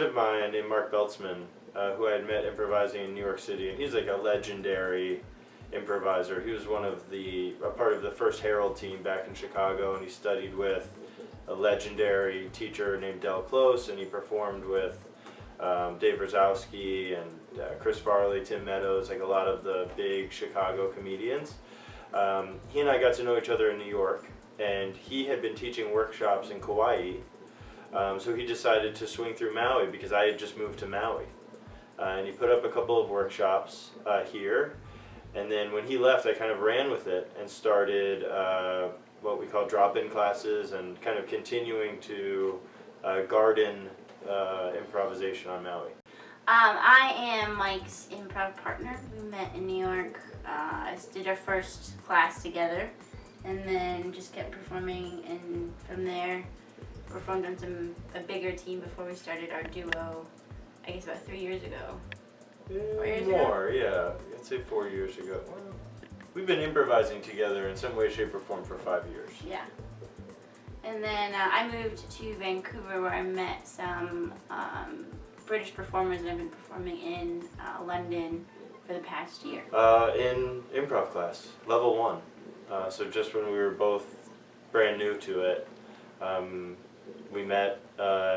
friend of mine named Mark Beltzman, who I had met improvising in New York City, and he's like a legendary improviser. He was a part of the first Herald team back in Chicago, and he studied with a legendary teacher named Del Close, and he performed with Dave Rosowski and Chris Farley, Tim Meadows, like a lot of the big Chicago comedians. He and I got to know each other in New York, and he had been teaching workshops in Kauai, so he decided to swing through Maui because I had just moved to Maui. And he put up a couple of workshops here, and then when he left I kind of ran with it and started what we call drop-in classes and kind of continuing to garden improvisation on Maui. I am Mike's improv partner. We met in New York, did our first class together, and then just kept performing, and from there performed on a bigger team before we started our duo, I guess about 3 years ago. 4 years More, ago? yeah. I'd say 4 years ago. Well, we've been improvising together in some way, shape, or form for 5 years. Yeah. And then I moved to Vancouver where I met some British performers, and I've been performing in London for the past year. In improv class, level 1. So just when we were both brand new to it, we met,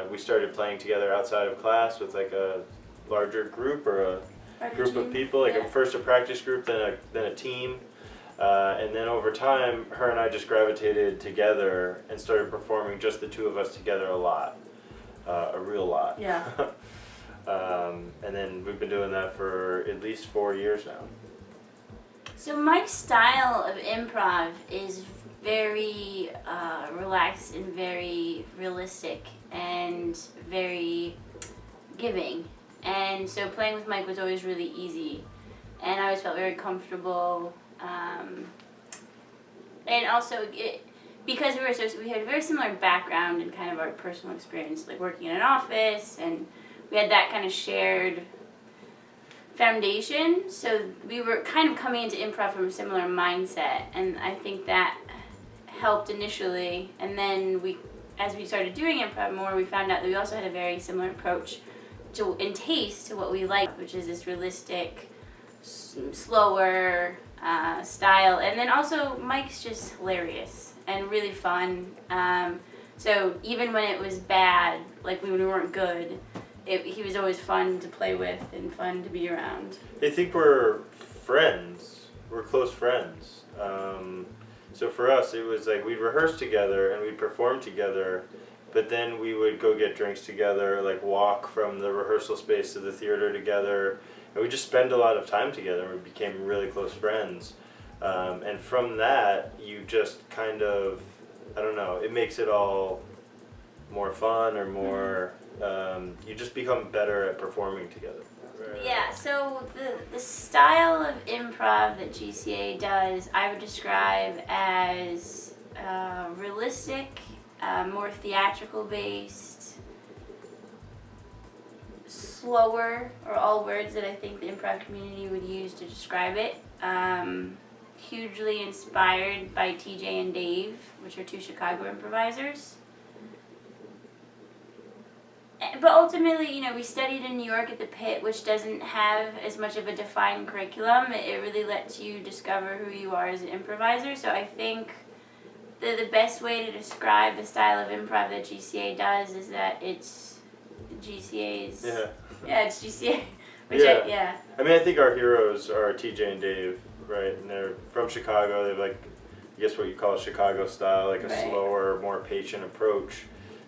we started playing together outside of class with like a larger group or a group of people, like first a practice group, then a team. And then over time, her and I just gravitated together and started performing just the two of us together a lot, a real lot. Yeah. And then we've been doing that for at least 4 years now. So Mike's style of improv is very relaxed and very realistic and very giving. And so playing with Mike was always really easy. And I always felt very comfortable. And also, because we had a very similar background and kind of our personal experience, like working in an office, and we had that kind of shared foundation, so we were kind of coming into improv from a similar mindset, and I think that helped initially. And then as we started doing improv more, we found out that we also had a very similar approach in taste to what we like, which is this realistic, slower style. And then also Mike's just hilarious and really fun. So even when it was bad, like when we weren't good, he was always fun to play with and fun to be around. I think we're friends. We're close friends. So for us, it was like we'd rehearse together and we'd perform together, but then we would go get drinks together, like walk from the rehearsal space to the theater together, and we just spend a lot of time together, and we became really close friends. And from that, you just kind of, I don't know, it makes it all more fun or more, you just become better at performing together. Yeah, so the style of improv that GCA does, I would describe as realistic, more theatrical based, slower, are all words that I think the improv community would use to describe it. Hugely inspired by TJ and Dave, which are two Chicago improvisers. But ultimately, we studied in New York at the Pit, which doesn't have as much of a defined curriculum. It really lets you discover who you are as an improviser. So I think the best way to describe the style of improv that GCA does is that it's GCA's... Yeah, it's GCA. I mean, I think our heroes are TJ and Dave, right? And they're from Chicago. They're like, I guess what you call a Chicago style, like a slower, more patient approach.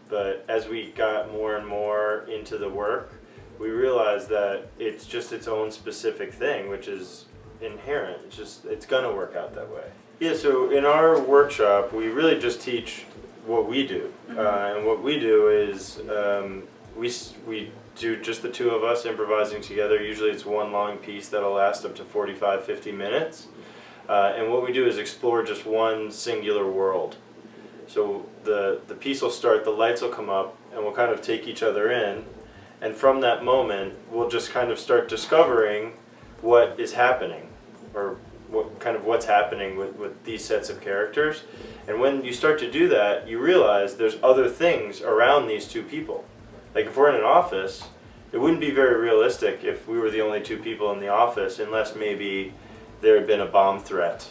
But as we got more and more into the work, we realized that it's just its own specific thing, which is inherent. It's gonna work out that way. Yeah, so in our workshop, we really just teach what we do. And what we do is we do just the two of us improvising together. Usually it's one long piece that'll last up to 45, 50 minutes. And what we do is explore just one singular world. So the piece will start, the lights will come up, and we'll kind of take each other in, and from that moment we'll just kind of start discovering what is happening, or what's happening with these sets of characters. And when you start to do that, you realize there's other things around these two people. like if we're in an office, it wouldn't be very realistic if we were the only two people in the office, unless maybe there had been a bomb threat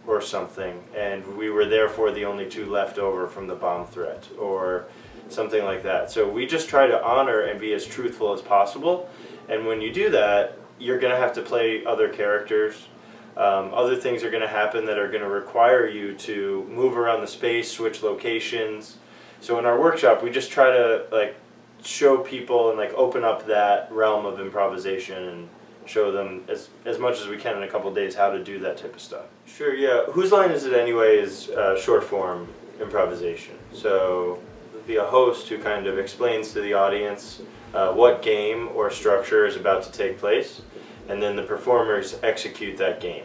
or something, and we were therefore the only two left over from the bomb threat, or something like that. So we just try to honor and be as truthful as possible, and when you do that, you're going to have to play other characters. Other things are going to happen that are going to require you to move around the space, switch locations. So in our workshop, we just try to like show people and like open up that realm of improvisation and show them as much as we can in a couple of days how to do that type of stuff. Sure, yeah. Whose line is it anyway is short form improvisation. So there'll be a host who kind of explains to the audience what game or structure is about to take place, and then the performers execute that game.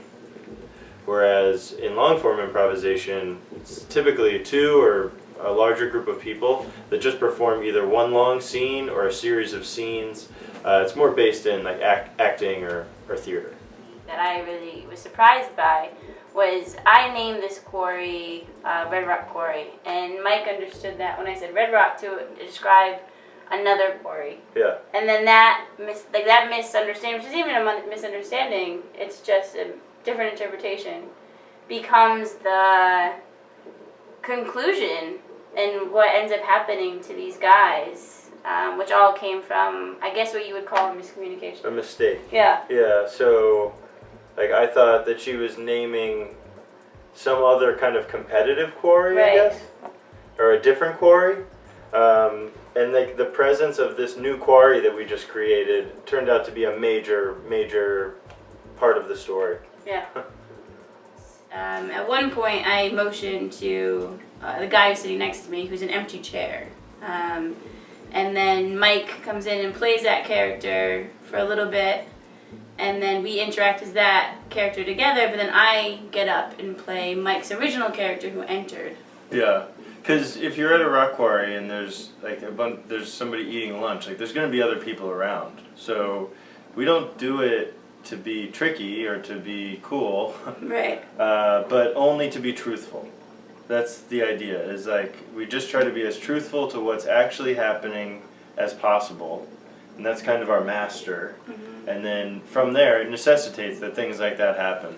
Whereas in long form improvisation, it's typically two or a larger group of people that just perform either one long scene or a series of scenes. It's more based in like acting or theater. That I really was surprised by was I named this quarry Red Rock Quarry, and Mike understood that when I said Red Rock to describe another quarry. Yeah. And then that misunderstanding, which is even a misunderstanding, it's just a different interpretation, becomes the conclusion and what ends up happening to these guys, which all came from, I guess, what you would call a miscommunication. A mistake. Yeah. Yeah, so like I thought that she was naming some other kind of competitive quarry, Right. I guess, or a different quarry. And like the presence of this new quarry that we just created turned out to be a major part of the story. Yeah. At one point, I motioned to the guy who's sitting next to me, who's an empty chair. And then Mike comes in and plays that character for a little bit, and then we interact as that character together, but then I get up and play Mike's original character who entered. Yeah, because if you're at a rock quarry and there's like there's somebody eating lunch, like there's going to be other people around. So we don't do it to be tricky or to be cool, Right. But only to be truthful. That's the idea, is like we just try to be as truthful to what's actually happening as possible, and that's kind of our master. Mm-hmm. And then from there, it necessitates that things like that happen.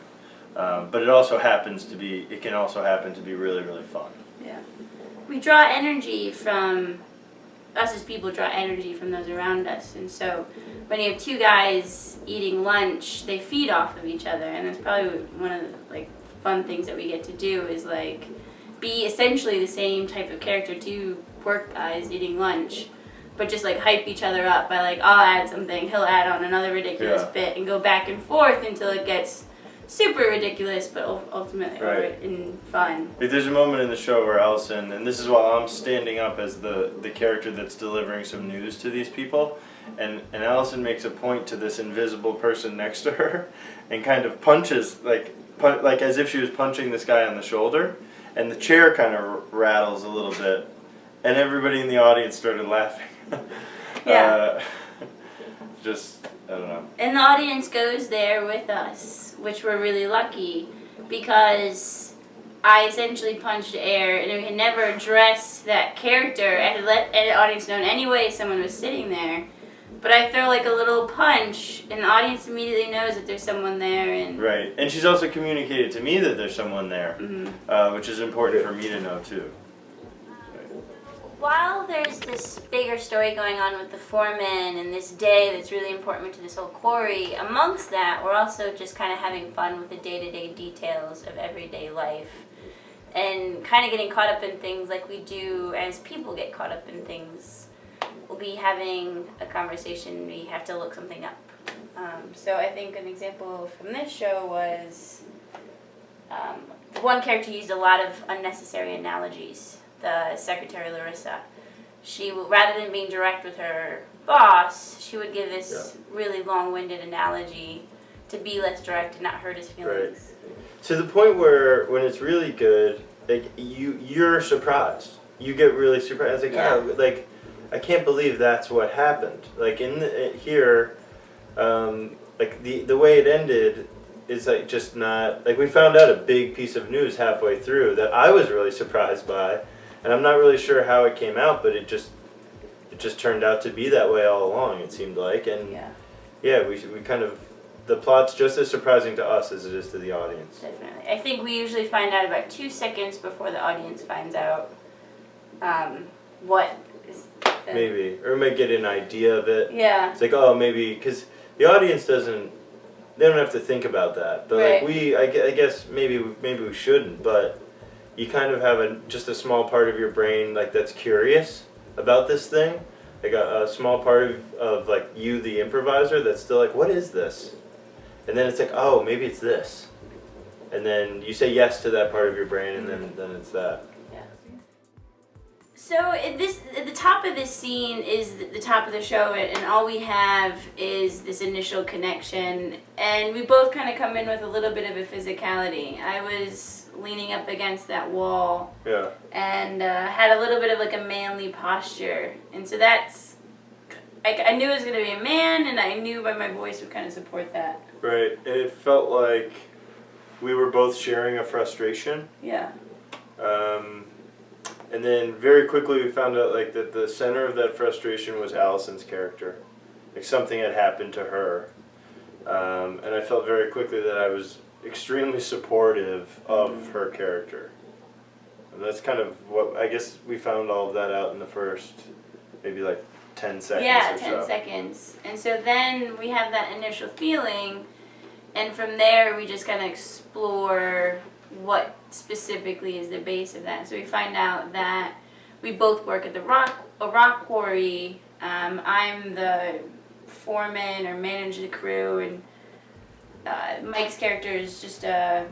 But it also it can also happen to be really, really fun. Yeah. We draw energy from, us as people draw energy from those around us, and so when you have two guys eating lunch, they feed off of each other, and that's probably one of the like fun things that we get to do is like be essentially the same type of character, two work guys eating lunch, but just like hype each other up by like I'll add something, he'll add on another ridiculous bit, and go back and forth until it gets super ridiculous, but ultimately Right. and fun. Like, there's a moment in the show where Allison, and this is while I'm standing up as the character that's delivering some news to these people, and Allison makes a point to this invisible person next to her, and kind of punches like as if she was punching this guy on the shoulder, and the chair kind of rattles a little bit, and everybody in the audience started laughing. Yeah. Just, I don't know. And the audience goes there with us, which we're really lucky, because I essentially punched air, and we had never addressed that character and let the audience know in any way someone was sitting there. But I throw like a little punch, and the audience immediately knows that there's someone there. And Right, and she's also communicated to me that there's someone there, which is important for me to know too. While there's this bigger story going on with the foreman and this day that's really important to this whole quarry, amongst that, we're also just kind of having fun with the day-to-day details of everyday life and kind of getting caught up in things like we do as people get caught up in things. We'll be having a conversation, we have to look something up. So I think an example from this show was one character used a lot of unnecessary analogies. The secretary Larissa, she rather than being direct with her boss, she would give this really long-winded analogy to be less direct and not hurt his feelings. Right. To the point where when it's really good, like you're surprised. You get really surprised. Like, oh, like I can't believe that's what happened. Like here, like the way it ended is like just not like we found out a big piece of news halfway through that I was really surprised by. And I'm not really sure how it came out, but it just just turned out to be that way all along. It seemed like, and Yeah. we kind of, the plot's just as surprising to us as it is to the audience. Definitely. I think we usually find out about 2 seconds before the audience finds out what is. Maybe, or may get an idea of it. Yeah. It's like, oh, maybe because the audience doesn't. They don't have to think about that, but Right. like I guess maybe we shouldn't. But you kind of have just a small part of your brain like that's curious about this thing, like a small part of like you, the improviser, that's still like, what is this? And then it's like, oh, maybe it's this, and then you say yes to that part of your brain, and then it's that. So at the top of this scene is the top of the show, and all we have is this initial connection, and we both kind of come in with a little bit of a physicality. I was leaning up against that wall, and had a little bit of like a manly posture, and so that's like I knew it was gonna be a man, and I knew by my voice would kind of support that. Right, and it felt like we were both sharing a frustration. Yeah. And then very quickly we found out like that the center of that frustration was Allison's character. Like something had happened to her. And I felt very quickly that I was extremely supportive of her character. And that's kind of what, I guess we found all of that out in the first maybe like 10 seconds Yeah, or 10 so. seconds. And so then we have that initial feeling, and from there we just kind of explore what specifically is the base of that. So we find out that we both work at a rock quarry. I'm the foreman or manage the crew, and Mike's character is just a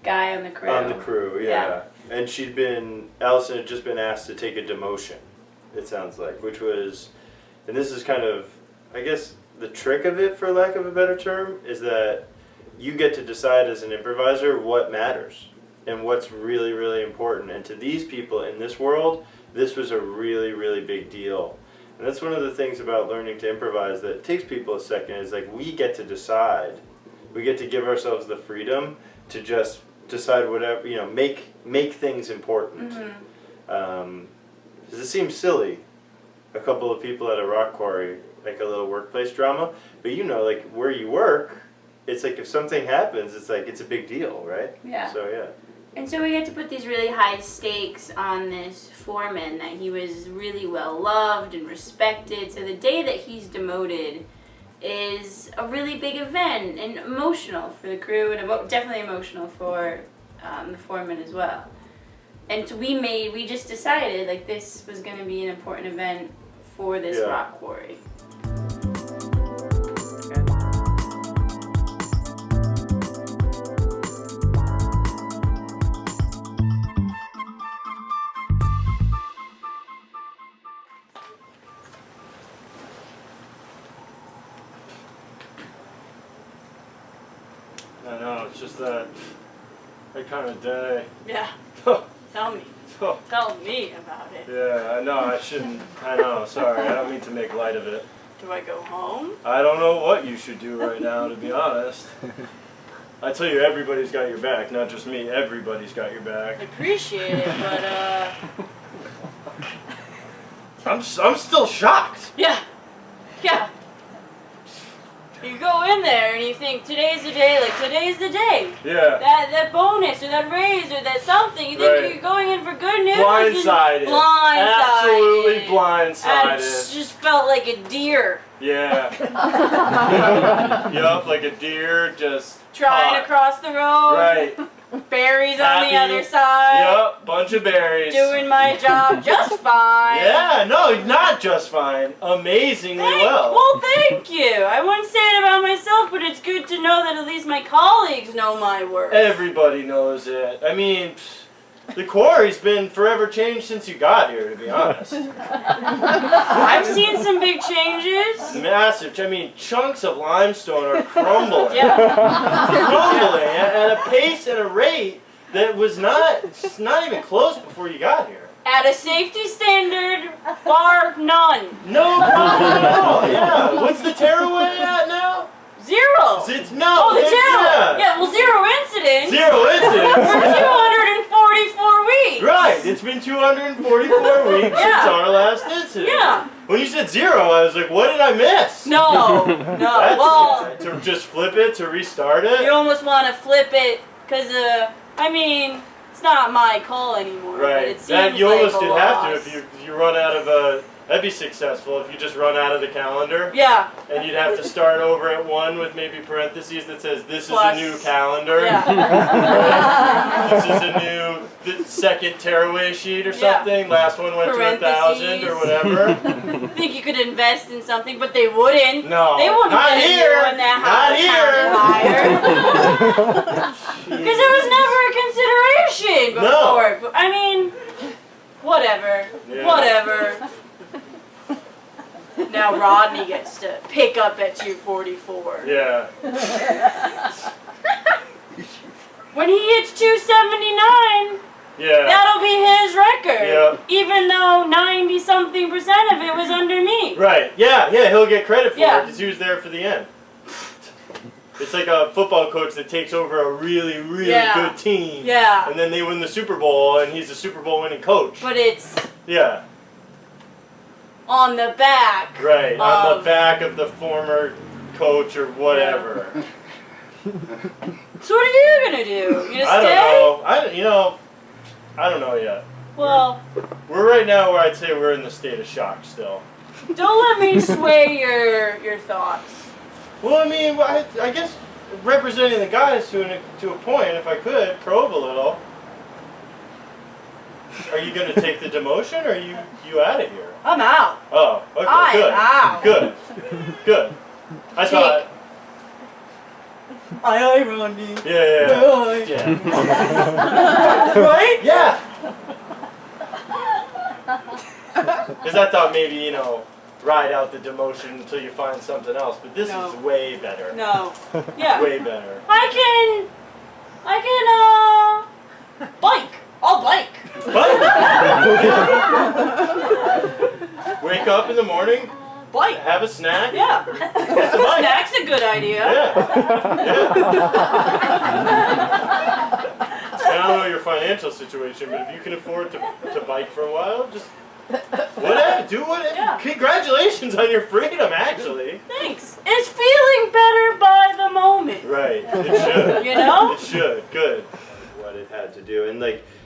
guy on the crew. On the crew, yeah. And Allison had just been asked to take a demotion, it sounds like, which was, and this is kind of, I guess, the trick of it, for lack of a better term, is that you get to decide as an improviser what matters and what's really, really important. And to these people in this world, this was a really, really big deal. And that's one of the things about learning to improvise that takes people a second, is like we get to decide. We get to give ourselves the freedom to just decide whatever, make things important. Because it seems silly, a couple of people at a rock quarry, like a little workplace drama, but like where you work, it's like if something happens, it's like it's a big deal, right? Yeah. So yeah. And so we get to put these really high stakes on this foreman, that he was really well loved and respected. So the day that he's demoted is a really big event and emotional for the crew, and definitely emotional for the foreman as well. And so we just decided like this was going to be an important event for this rock quarry. I know, it's just that kind of day. Yeah. Tell me. Tell me about it. Yeah, I know, I shouldn't. I know, sorry, I don't mean to make light of it. Do I go home? I don't know what you should do right now, to be honest. I tell you, everybody's got your back, not just me. Everybody's got your back. I appreciate it, but I'm still shocked. Yeah. You go in there and you think today's the day, like today's the day. Yeah. That bonus or that raise or that something. You think you're going in for good news. Blindsided. Absolutely blindsided. I just felt like a deer. Yeah. Yup, like a deer just trying to cross the road. Right. Berries on the other side. Yup, bunch of berries. Doing my job just fine. Yeah, no, not just fine. Amazingly well. Well, thank you. I wouldn't say it about myself, but it's good to know that at least my colleagues know my work. Everybody knows it. I mean, the quarry's been forever changed since you got here, to be honest. I've seen some big changes. Massive. I mean, chunks of limestone are crumbling. Yeah. Crumbling at a pace and a rate that was not even close before you got here. At a safety standard, bar none. No problem at all. Yeah. What's the tearaway at now? 0. It's the 0. Yeah, well, 0 incidents. 0 incidents. For 244 weeks. Right. It's been 244 weeks since our last incident. Yeah. when you said 0, I was like, what did I miss? No. Well, to just flip it, to restart it? you almost want to flip it, because, I mean, it's not my call anymore. Right. But it seems You like almost a did loss. have to if you run out of that'd be successful if you just run out of the calendar. Yeah. And you'd have to start over at 1 with maybe parentheses that says this Plus, is a new calendar. Yeah. This is a new second tearaway sheet or something. Last one went to 1,000 or whatever. I think you could invest in something, but they wouldn't. No. They wouldn't Not let here. you in that Not here. Because it was never a consideration before. No. I mean, whatever. Yeah. Whatever. Now Rodney gets to pick up at 244. Yeah. When he hits 279, Yeah. that'll be his record. Yeah. Even though 90-something% of it was under me. Right. Yeah. He'll get credit for it Yeah. because he was there for the end. It's like a football coach that takes over a really, really good team. Yeah. And then they win the Super Bowl, and he's a Super Bowl winning coach. But it's Yeah. on the back. Right. On the back of the former coach or whatever. So what are you gonna do? You gonna stay? I don't know. I don't know yet. Well, We're right now where I'd say we're in the state of shock still. don't let me sway your thoughts. Well, I mean, I guess representing the guys to a point, if I could, probe a little. Are you going to take the demotion, or are you out of here? I'm out. Oh, okay, good. I'm out. Good. I thought. Aye, Rodney. Yeah. Right? Yeah. Because I thought maybe, ride out the demotion until you find something else, but this is way better. No. Yeah. Way better. I can bike. I'll bike. Wake up in the morning, Bike. have a snack. Yeah. Snack's a good idea. Yeah. I don't know your financial situation, but if you can afford to bike for a while, just whatever, do whatever. Yeah. Congratulations on your freedom, actually. Thanks. It's feeling better by the moment. Right. It should. You know? It should. Good. What it had to do, and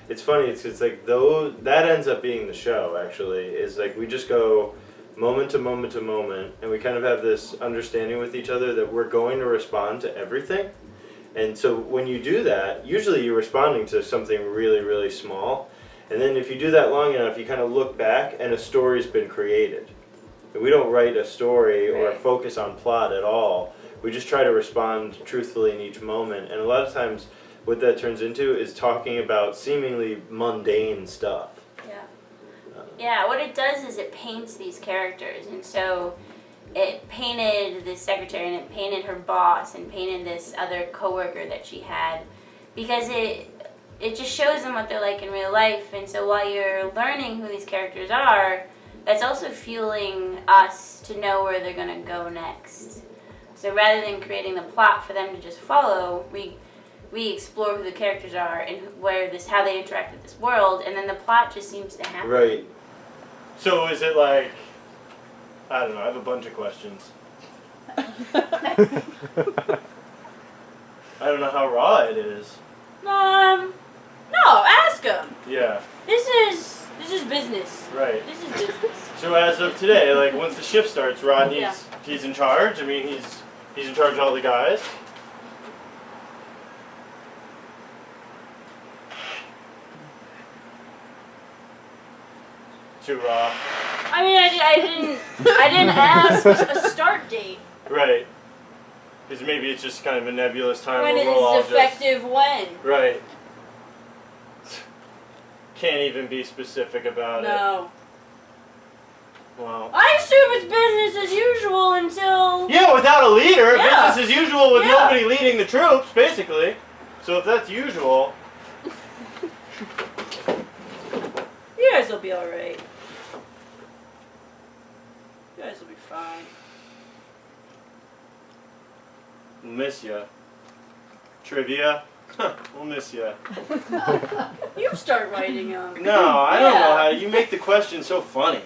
it's funny. It's like that ends up being the show. Actually, is like we just go moment to moment to moment, and we kind of have this understanding with each other that we're going to respond to everything. And so when you do that, usually you're responding to something really, really small. And then if you do that long enough, you kind of look back and a story's been created. And we don't write a story or focus on plot at all. We just try to respond truthfully in each moment. And a lot of times what that turns into is talking about seemingly mundane stuff. Yeah, what it does is it paints these characters. And so it painted this secretary, and it painted her boss, and painted this other coworker that she had, because it just shows them what they're like in real life. And so while you're learning who these characters are, that's also fueling us to know where they're going to go next. So rather than creating the plot for them to just follow, we explore who the characters are and how they interact with this world, and then the plot just seems to happen. Right. So is it like, I don't know, I have a bunch of questions. I don't know how raw it is. No, ask them. Yeah. This is business. Right. This is business. So as of today, like once the shift starts, Rodney's he's in charge. I mean, he's in charge of all the guys. Too raw. I mean, I didn't ask a start date. Right. Because maybe it's just kind of a nebulous time. When where it we'll all is effective when? Right. Can't even be specific about it. No. Wow. I assume it's business as usual until... Yeah, without a leader. Yeah. Business as usual with Yeah. nobody leading the troops, basically. So if that's usual... You guys will be alright. You guys will be fine. Miss ya. Trivia. We'll miss you. You start writing them. No, I don't know how. You make the question so funny.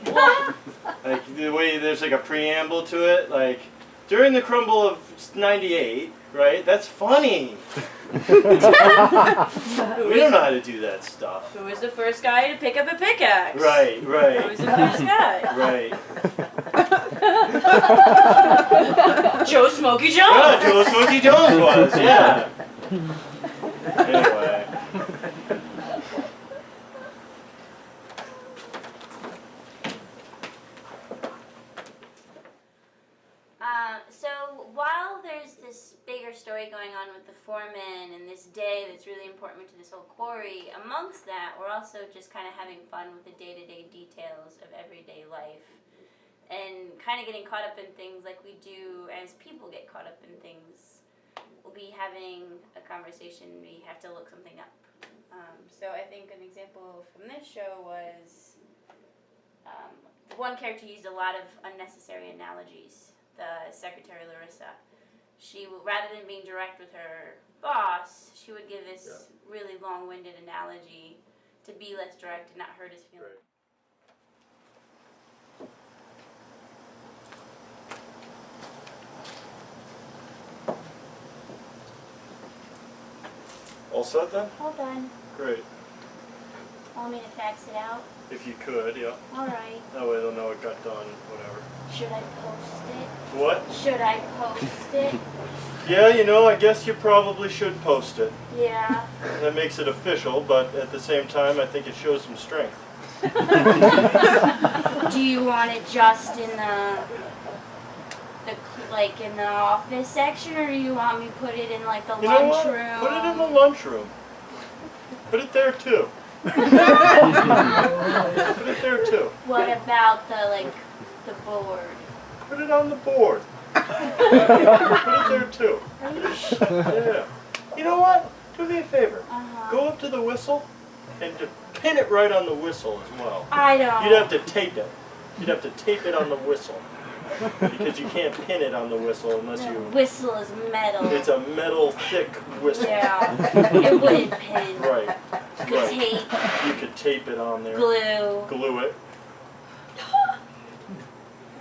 Like the way there's like a preamble to it, like during the crumble of '98, right? That's funny. We don't know how to do that stuff. Who was the first guy to pick up a pickaxe? Right, Who right, was the first guy? right. Joe Smokey Jones. Yeah, Joe Smokey Jones was, yeah. Anyway. So while there's this bigger story going on with the foreman and this day that's really important to this whole quarry, amongst that we're also just kind of having fun with the day-to-day details of everyday life and kind of getting caught up in things like we do as people get caught up in things. We'll be having a conversation, we have to look something up. So I think an example from this show was one character used a lot of unnecessary analogies. The secretary Larissa, she rather than being direct with her boss, she would give this really long-winded analogy to be less direct and not hurt his feelings. All set then? All done. Great. Want me to fax it out? If you could, yeah. All right. That way they'll know it got done, whatever. Should I post it? What? Should I post it? Yeah, you know, I guess you probably should post it. Yeah. That makes it official, but at the same time, I think it shows some strength. Do you want it just in the like in the office section, or do you want me to put it in like the You know what? lunchroom? Put it in the lunchroom. Put it there too. Put it there too. What about the board? Put it on the board. Put it there too. Are you sure? Yeah. You know what? Do me a favor. Uh-huh. Go up to the whistle and just pin it right on the whistle as well. I don't. You'd have to tape it. You'd have to tape it on the whistle. Because you can't pin it on the whistle unless The you... whistle is metal. It's a metal thick whistle. Yeah. It wouldn't pin. Right. Could Right. tape, You could tape it on there. glue. Glue it.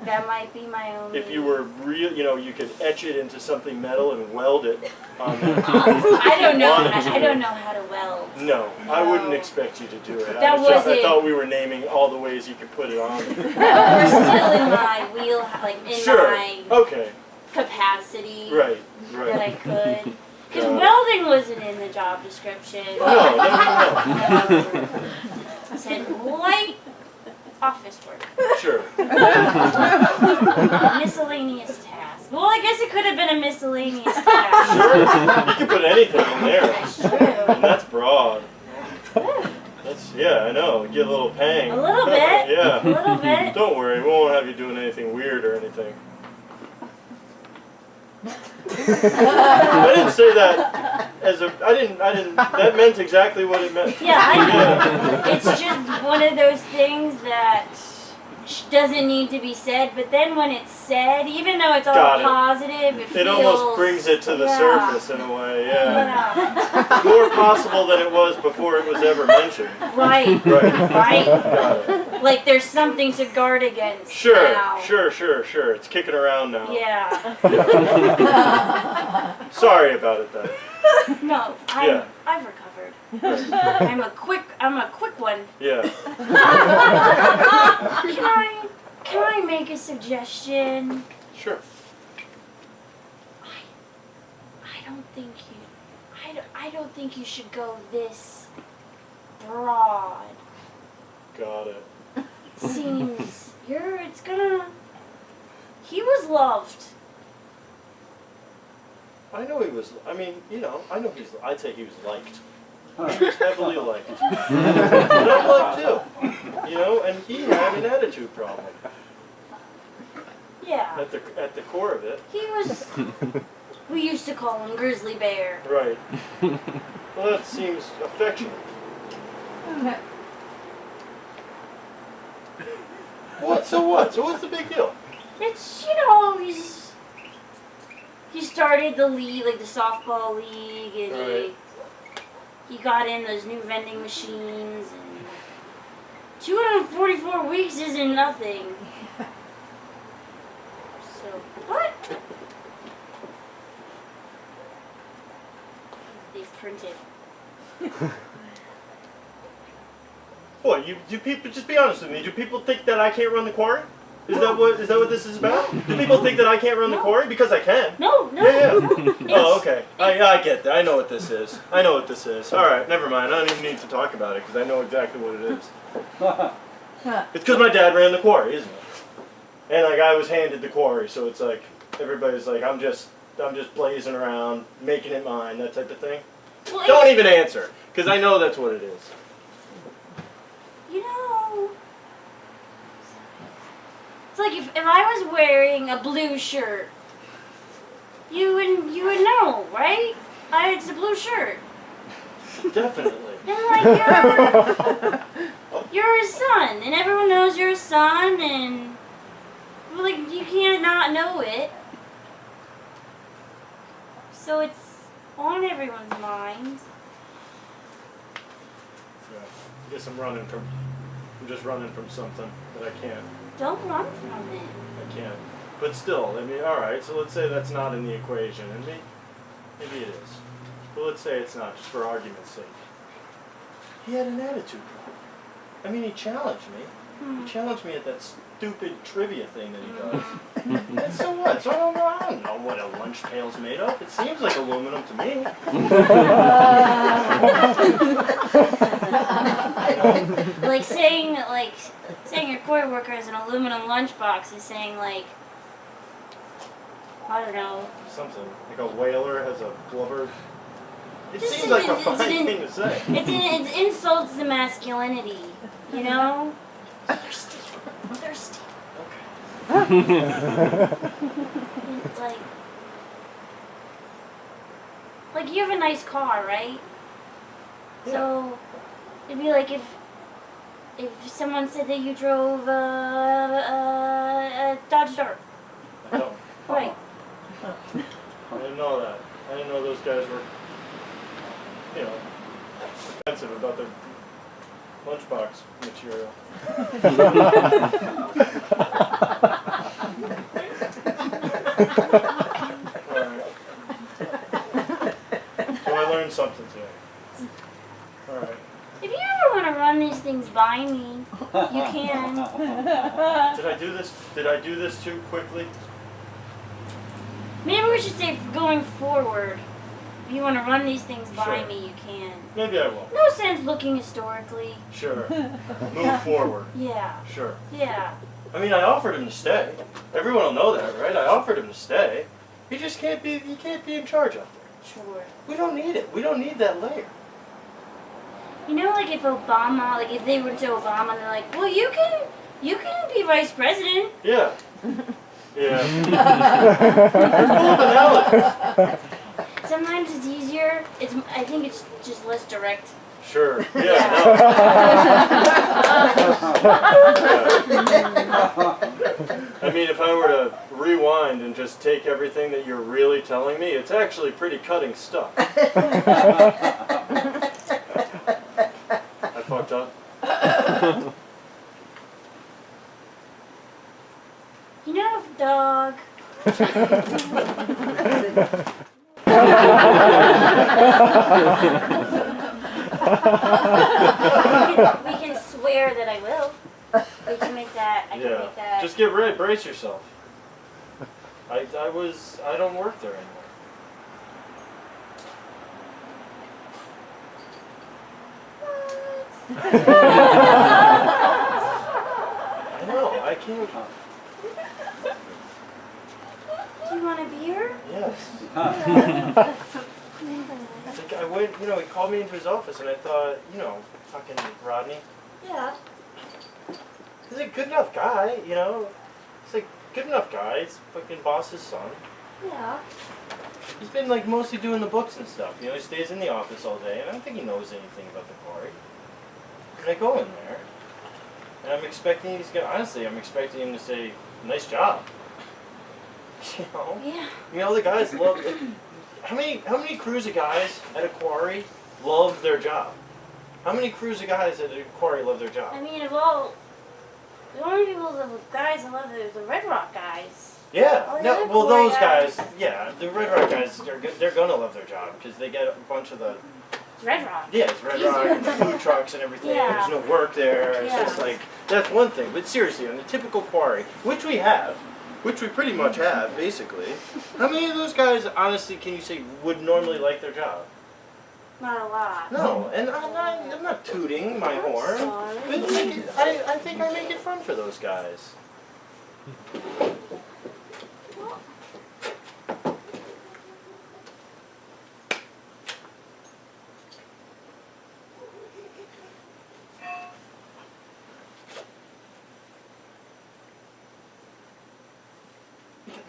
That might be my only. If you were real, you know, you could etch it into something metal and weld it on there. I don't know. Wanted to. I don't know how to weld. No, I wouldn't expect you to do it. That I was thought we were naming all the ways you could put it on there. We're still in my wheel, like in Sure. my Okay. capacity Right. that I Right. could. Because Got it. welding wasn't in the job description. No. I said light office work. Sure. Miscellaneous task. Well, I guess it could have been a miscellaneous task. Sure. You can put anything in there. That's true. And that's broad. That's, yeah, I know. You get a little pang. A little bit. Yeah. A little bit. Don't worry, we won't have you doing anything weird or anything. I didn't say that as a. I didn't. That meant exactly what it meant. Yeah, I know. It's just one of those things that doesn't need to be said, but then when it's said, even though it's all Got it. positive, it feels... It almost brings it to the yeah. surface in a way. Yeah. Yeah. More possible than it was before it was ever mentioned. Right. Right. Right. Got it. Like there's something to guard against Sure. now. Sure. It's kicking around now. Yeah. Sorry about it then. No, I've recovered. I'm a quick one. Yeah. Can I make a suggestion? Sure. I don't think you should go this broad. Got it. Seems he was loved. I know he was. I mean, you know, I know he's. I'd say he was liked. He was heavily liked. And I'm loved too. You know, and he had an attitude problem. Yeah. At the core of it. He was. We used to call him Grizzly Bear. Right. Well, that seems affectionate. What? So what? So what's the big deal? It's he started the league, like the softball league, and Right. he got in those new vending machines, and 244 weeks isn't nothing. So, what? They've printed. What, you people, just be honest with me, do people think that I can't run the quarry? Is that what this is about? Do people think that I can't run the quarry? Because I can. No. Yeah. Oh, okay. I get that. I know what this is. Alright, never mind. I don't even need to talk about it because I know exactly what it is. It's because my dad ran the quarry, isn't it? And like I was handed the quarry, so it's like everybody's like I'm just blazing around, making it mine, that type of thing. Well, Don't even answer, because I know that's what it is. You know, it's like if I was wearing a blue shirt, you would know, right? It's a blue shirt. Definitely. And like you're a son, and everyone knows you're a son, and like you can't not know it. So it's on everyone's mind. Yeah. I guess I'm just running from something that I can't. Don't run from it. I can't. But still, I mean, alright, so let's say that's not in the equation, and maybe it is. But let's say it's not, just for argument's sake. He had an attitude problem. I mean, he challenged me. He challenged me at that stupid trivia thing that he does. And so what? So I don't know what a lunch pail's made of. It seems like aluminum to me. Like saying your quarry worker has an aluminum lunchbox is saying like, I don't know. Something. Like a whaler has a blubber. It Just seems like a fine thing to say. It insults the masculinity, you know? Thirsty. Like you have a nice car, right? Yeah. So it'd be like if someone said that you drove a Dodge Dart. I don't. Right. I didn't know that. I didn't know those guys were, offensive about their lunchbox material. Alright. So I learned something today. Alright. If you ever want to run these things by me, you can. Did I do this too quickly? Maybe we should say going forward. If you want to run these things by Sure. me, you can. Maybe I will. No sense looking historically. Sure. Move forward. Yeah. Sure. Yeah. I mean, I offered him to stay. Everyone will know that, right? I offered him to stay. He just can't be in charge out there. Sure. We don't need it. We don't need that layer. You know, like if they were to Obama, they're like, well, you can be vice president. Yeah. Yeah. You're full of analogies. Sometimes it's easier. I think it's just less direct. Sure. Yeah. No. I mean, if I were to rewind and just take everything that you're really telling me, it's actually pretty cutting stuff. I fucked up. You know, dog. we can swear that I will. We can make that. I can make that. Just get ready. Brace yourself. I don't work there anymore. I know. I can't. Do you want a beer? Yes. I think I went, he called me into his office and I thought, fucking Rodney. Yeah. He's a good enough guy, He's a good enough guy. He's fucking boss's son. Yeah. He's been mostly doing the books and stuff. He stays in the office all day and I don't think he knows anything about the quarry. And I go in there and I'm expecting him to say, nice job. Yeah. All the guys love it. How many crews of guys at a quarry love their their job? How many crews of guys at a quarry love their job? I mean, the only people, the guys that love the Red Rock guys. Yeah, Oh, the no, other well quarry those guys, yeah, the Red Rock guys, they're gonna love their job because they get a bunch of the, Red Rock. yeah, it's Red Rock, food trucks and everything, Yeah. there's no work there, it's Yeah. just like, that's one thing, but seriously, on the typical quarry, which we pretty much have, basically, how many of those guys, honestly, can you say would normally like their job? Not a lot. No, and I'm not tooting my horn, Sorry. but I think I make it fun for those guys.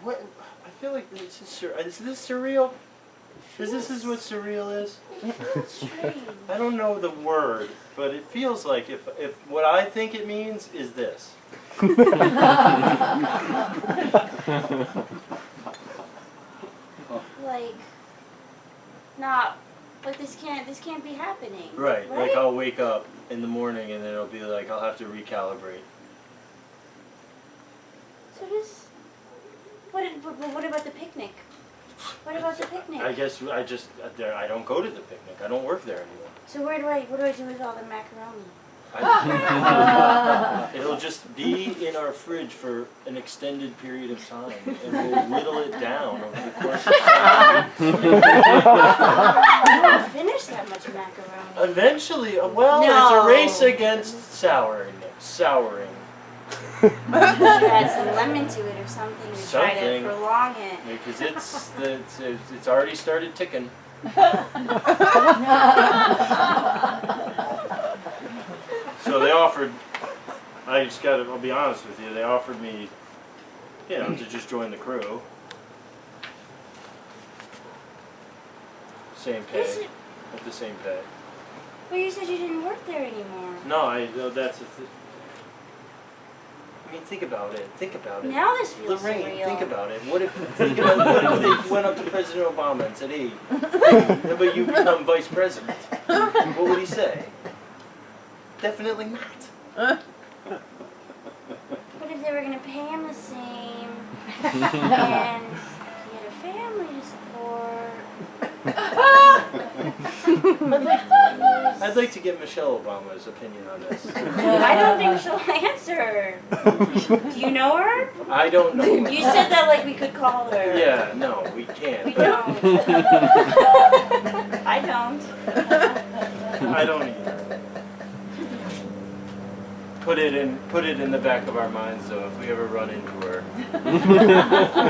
What? I feel like this is this surreal? Is this what surreal is? Strange. I don't know the word, but it feels like if what I think it means is this. Like, not, like this can't be happening. Right. Like I'll wake up in the morning and then it'll be like I'll have to recalibrate. So just, what about the picnic? What about the picnic? I guess I don't go to the picnic. I don't work there anymore. So what do I do with all the macaroni? It'll just be in our fridge for an extended period of time, and we'll whittle it down over the course of time. I don't finish that much macaroni. Eventually, well, No. it's a race against souring. You add some lemon to it or something to try to Something. prolong it. Because it's already started ticking. So they offered, I'll be honest with you, they offered me, to just join the crew. Same Is pay, it- at the same pay. But you said you didn't work there anymore. No, that's I mean, think about it. Now this feels Lorraine, surreal. think about it. What if they went up to President Obama and said, "Hey, how about you become vice president?" What would he say? Definitely not. What if they were going to pay him the same and he had a family to support? I'd like to get Michelle Obama's opinion on this. I don't think she'll answer. Do you know her? I don't know. You said that like we could call her. Yeah, no, we can't. We but don't. I don't. I don't either. Put it in the back of our minds, though, if we ever run into her.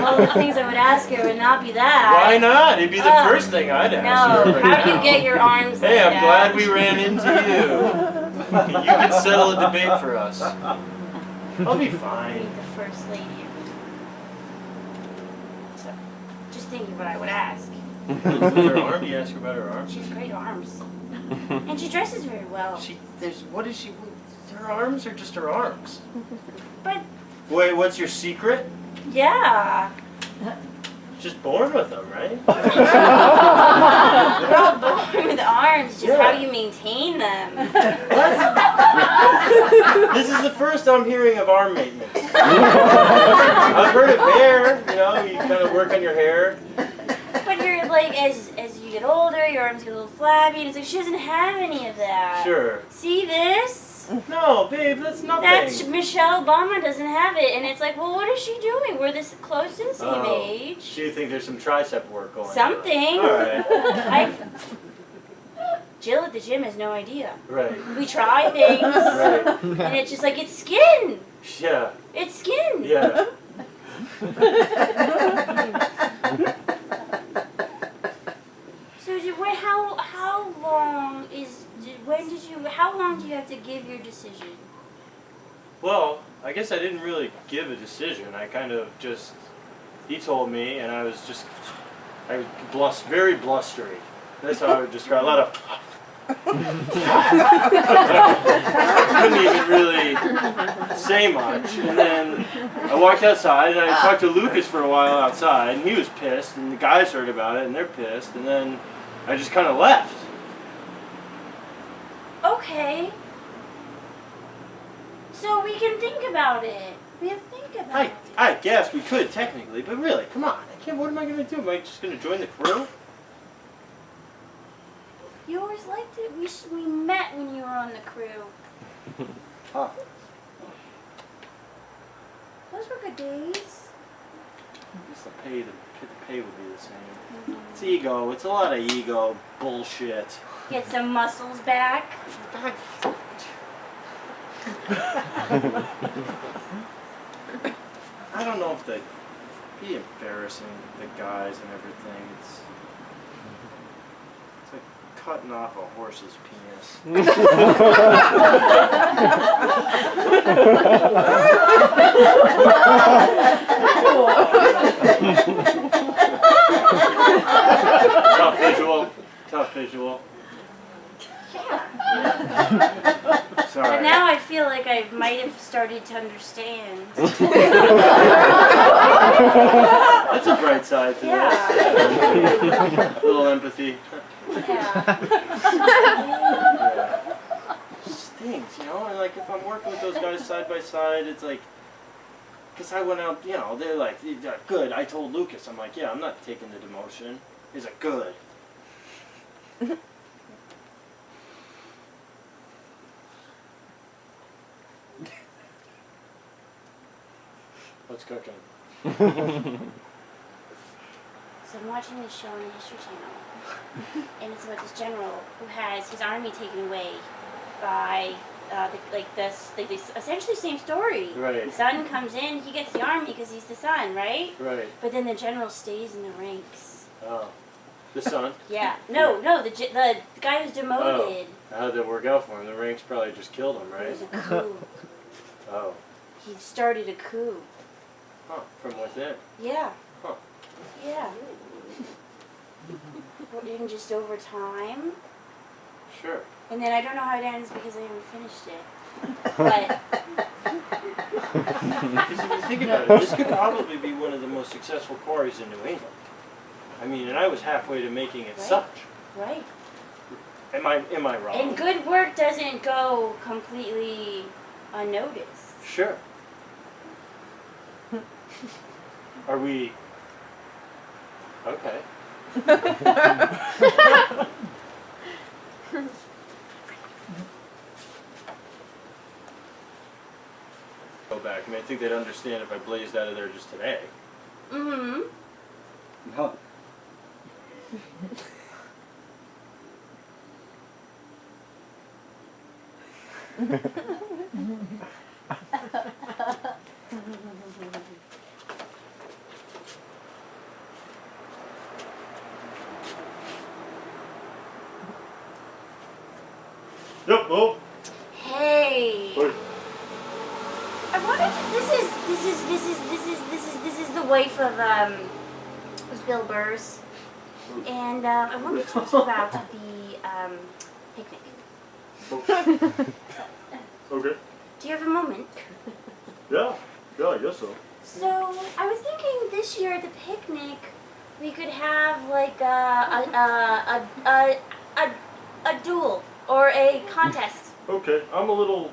All the things I would ask her would not be that. Why not? It'd be the first thing I'd ask No. her. Right How do now. you get your arms Hey, like I'm that? glad we ran into you. You can settle a debate for us. I'll be fine. Meet the first lady. So, just thinking what I would ask. Her arm? You ask her about her arms? She has great arms. And she dresses very well. What is she? Her arms are just her arms. But, Wait, what's your secret? yeah. Just born with them, right? We're all born with arms, just how you maintain them. This is the first I'm hearing of arm maintenance. I've heard of hair, you kind of work on your hair. But you're like, as you get older, your arms get a little flabby, and it's like, she doesn't have any of that. Sure. See this? No, babe, that's nothing. That's Michelle Obama doesn't have it, and it's like, well, what is she doing? We're this close to the same age. So you think there's some tricep work going on? Something. All right. Jill at the gym has no idea. Right. We try things, Right. and it's just like, it's skin. Yeah. It's skin. Yeah. So how long do you have to give your decision? Well, I guess I didn't really give a decision. I kind of just, he told me, and I was very blustery. That's how I would describe a lot of. Couldn't even really say much. And then I walked outside and I talked to Lucas for a while outside, and he was pissed, and the guys heard about it and they're pissed, and then I just kind of left. Okay. So we can think about it. We'll think about it. I guess we could technically, but really, come on. What am I gonna do? Am I just gonna join the crew? You always liked it. We met when you were on the crew. Huh. Those were good days. I guess the pay would be the same. It's ego. It's a lot of ego bullshit. Get some muscles back. I don't know if they'd be embarrassing, the guys and everything. It's like cutting off a horse's penis. Tough visual. Yeah. Sorry. And now I feel like I might have started to understand. That's a bright side to Yeah. this. A little empathy. Yeah. Stings, you know? And like if I'm working with those guys side by side, it's like, because I went out, you know, they're like, good. I told Lucas, I'm like, yeah, I'm not taking the demotion. He's like, good. What's cooking? So I'm watching this show on the History Channel, and it's about this general who has his army taken away by this essentially same story. Right. The son comes in, he gets the army because he's the son, right? Right. But then the general stays in the ranks. Oh. The son? Yeah. No, the guy who's demoted. Oh. How did it work out for him? The ranks probably just killed him, It right? was a coup. Oh. He started a coup. Huh. From within. Yeah. Huh. Yeah. And just over time. Sure. And then I don't know how it ends because I haven't finished it. But Because if you think about it, this could probably be one of the most successful quarries in New England. I mean, and I was halfway to making it Right. such. right. Am I wrong? And good work doesn't go completely unnoticed. Sure. Are we... Okay. Go back. I mean, I think they'd understand if I blazed out of there just today. Mm-hmm. No. Yep. Oh. Hey. Wait. I wanted to, this is the wife of Bill Burr's, and I wanted to talk about the picnic. Okay. Do you have a moment? Yeah. Yeah, I guess so. So I was thinking this year at the picnic we could have like a duel or a contest. Okay. I'm a little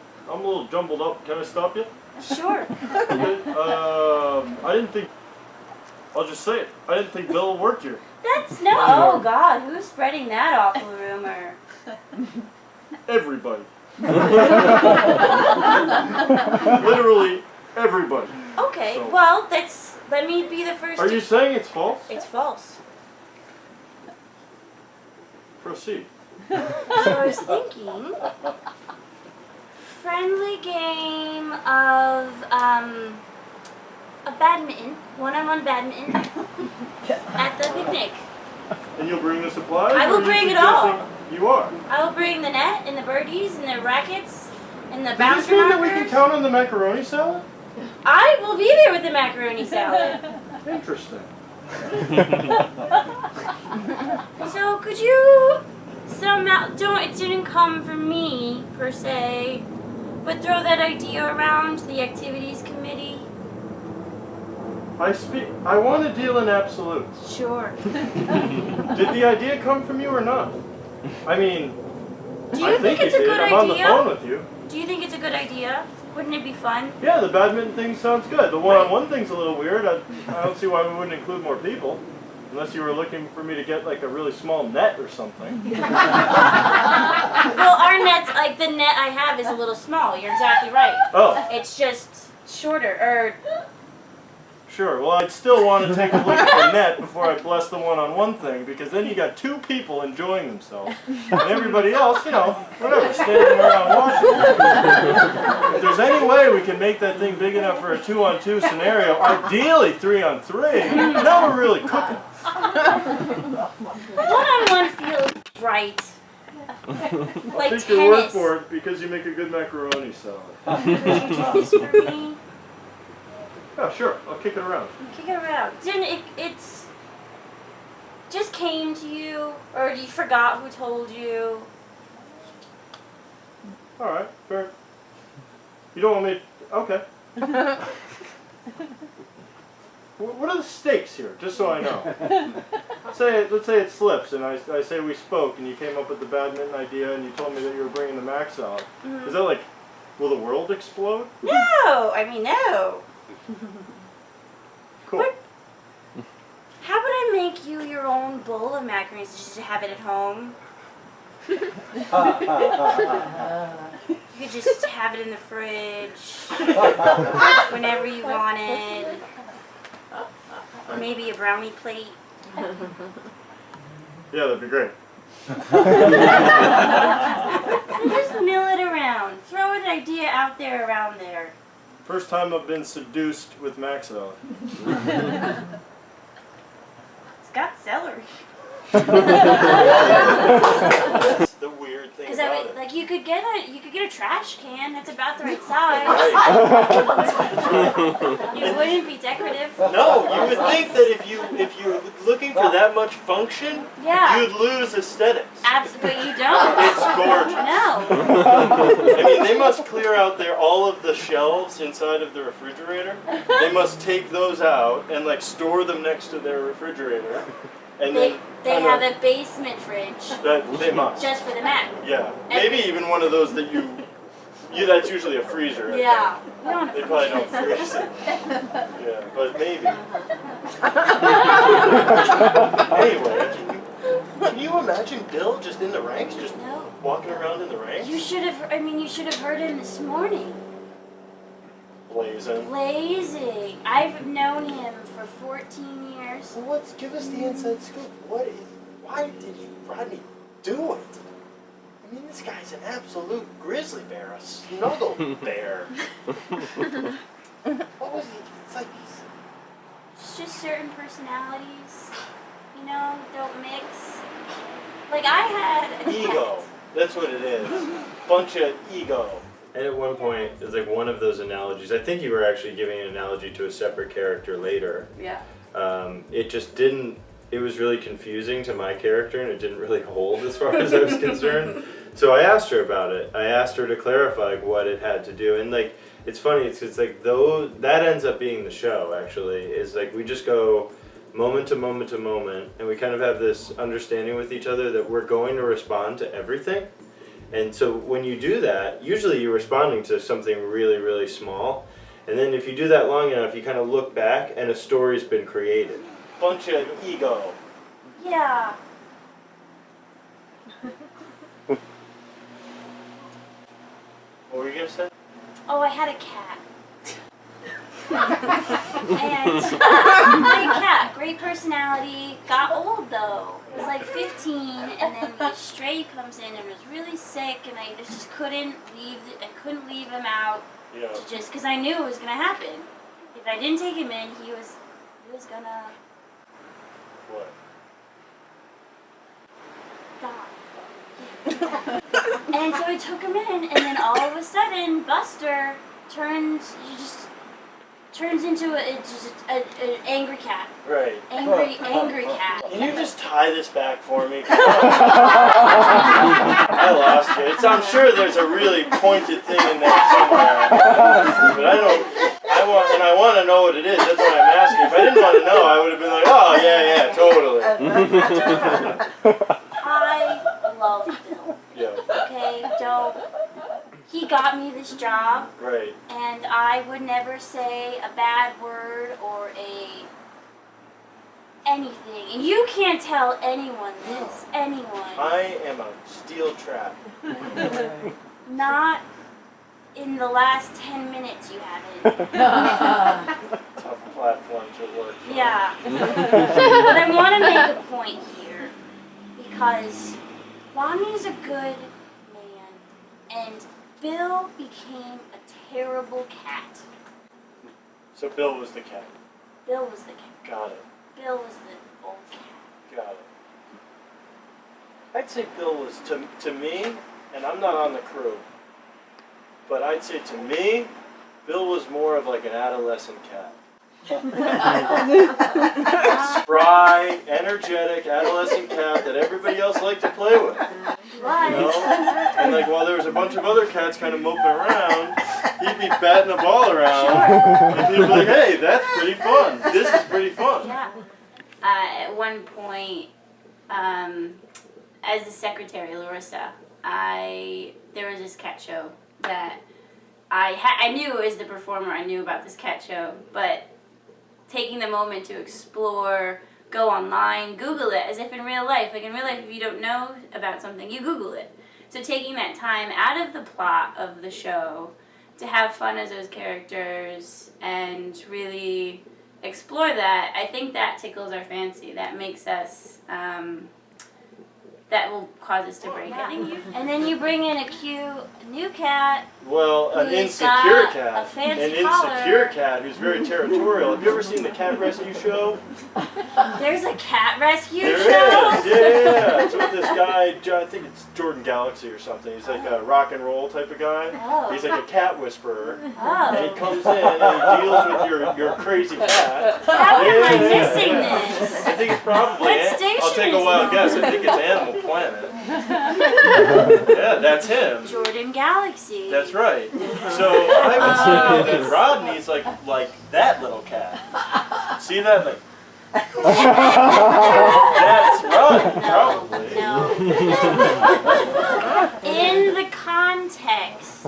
jumbled up. Can I stop you? Sure. Okay. I didn't think. I'll just say it. I didn't think Bill worked here. That's no. Oh God, who's spreading that awful rumor? Everybody. Literally everybody. Okay. So- Well, let me be the first. Are you saying it's false? It's false. Proceed. So I was thinking, friendly game of badminton, one-on-one badminton at the picnic. And you'll bring the supplies? I will or are you bring it all. suggesting You are. I will bring the net and the birdies and the rackets and the Does this bouncer mean that we can markers. count on the macaroni salad? I will be there with the macaroni salad. Interesting. So could you somehow it didn't come from me per se, but throw that idea around to the activities committee? I want to deal in absolutes. Sure. Did the idea come from you or not? I mean, Do you think it's a good I'm on the idea? phone with you. Do you think it's a good idea? Wouldn't it be fun? Yeah, the badminton thing sounds good. The one-on-one thing's a little weird. I don't see why we wouldn't include more people. Unless you were looking for me to get like a really small net or something. Well, our net's like the net I have is a little small. You're exactly right. Oh, It's just shorter. Or sure. Well, I'd still want to take a look at the net before I bless the one-on-one thing, because then you got 2 people enjoying themselves. And everybody else, whatever, standing around watching. If there's any way we can make that thing big enough for a 2-on-2 scenario, ideally 3-on-3, now we're really cooking. one-on-one feels right. Like Take your word tennis. for it because you make a good macaroni salad. Tennis for me. Yeah, sure. I'll kick it around. Kick it around. It's just came to you, or you forgot who told you? All right, fair. You don't want me to... Okay. What are the stakes here, just so I know? Let's say it slips, and I say we spoke, and you came up with the badminton idea, and you told me that you were bringing the max out. Mm-hmm. Is that like, will the world explode? No, I mean no. Cool. What? How would I make you your own bowl of macaroons just to have it at home? You could just have it in the fridge whenever you wanted. Or maybe a brownie plate. Yeah, that'd be great. Just mill it around. Throw an idea out there around there. First time I've been seduced with max salad. It's got celery. That's the weird thing Because about it. like you could get a trash can that's about the right size. It wouldn't be decorative. No, you would think that if you're looking for that much function, Yeah. you'd lose aesthetics. But you don't. It's gorgeous. No. I mean, they must clear out all of the shelves inside of the refrigerator. They must take those out and like store them next to their refrigerator, and They then have a basement fridge that they must. just for the Mac. Yeah, maybe even one of those that you that's usually a freezer. I Yeah. think. We don't They probably don't freeze freeze it. Yeah, but maybe. Anyway, can you imagine Bill just in the ranks, just No. walking around in the ranks? You should have heard him this morning. Blazing. Blazing. I've known him for 14 years. Well, give us the inside scoop. Why did Rodney do it? I mean, this guy's an absolute grizzly bear, a snuggle bear. What was he? It's like It's just certain personalities, don't mix. Like I had a ego. That's what it is. Bunch of ego. And at one point, it's like one of those analogies. I think you were actually giving an analogy to a separate character later. Yeah. It just didn't. It was really confusing to my character, and it didn't really hold as far as I was concerned. So I asked her about it. I asked her to clarify what it had to do, and like it's funny. It's like that ends up being the show. Actually, is like we just go moment to moment to moment, and we kind of have this understanding with each other that we're going to respond to everything. And so when you do that, usually you're responding to something really, really small. And then if you do that long enough, you kind of look back and a story's been created. Bunch of ego. Yeah. What were you going to say? Oh, I had a cat. And my cat, great personality, got old though. It was like 15, and then the stray comes in and was really sick, and I just couldn't leave him out. Yeah. Just because I knew it was gonna happen. If I didn't take him in, he was gonna What? die. And so I took him in, and then all of a sudden, Buster turns into an angry cat. Right. Angry cat. Can you just tie this back for me? I lost you. I'm sure there's a really pointed thing in there somewhere. But I want to know what it is. That's what I'm asking. If I didn't want to know, I would have been like, oh, yeah, totally. I love Bill. Yeah. Okay? he got me this job, Right. and I would never say a bad word or anything. And you can't tell anyone this. Anyone. I am a steel trap. Not in the last 10 minutes you haven't. Tough platform to work from. Yeah. But I want to make a point here because Rodney's a good man, and Bill became a terrible cat. So Bill was the cat. Bill was the cat. Got it. Bill was the old cat. Got it. I'd say Bill was to me, and I'm not on the crew, but I'd say to me, Bill was more of like an adolescent cat. Spry, energetic, adolescent cat that everybody else liked to play with. You know? And like while there was a bunch of other cats kind of moping around, he'd be batting the ball around, and people would be like, hey, that's pretty fun. This is pretty fun. Yeah. At one point, as the secretary, Larissa, there was this cat show that I knew as the performer, I knew about this cat show, but taking the moment to explore, go online, Google it, as if in real life. Like in real life, if you don't know about something, you Google it. So taking that time out of the plot of the show to have fun as those characters and really explore that, I think that tickles our fancy. That makes us, that will cause us to break. I think and then you bring in a cute new cat. Well, an who's insecure got cat. a fancy An insecure collar. cat who's very territorial. Have you ever seen the cat rescue show? There's a cat rescue There show? is, yeah. It's with this guy, I think it's Jordan Galaxy or something. He's like a rock and roll type of guy. Oh. He's like a cat whisperer. And he Oh. comes in and he deals with your crazy cat. How am I Yeah, missing yeah. this? I think it's probably, What station I'll take a is wild it? guess, I think it's Animal Planet. Yeah, that's him. Jordan Galaxy. That's right. So I would say that Rodney's like that little cat. See that? Like, that's Rodney, probably. No. In the context,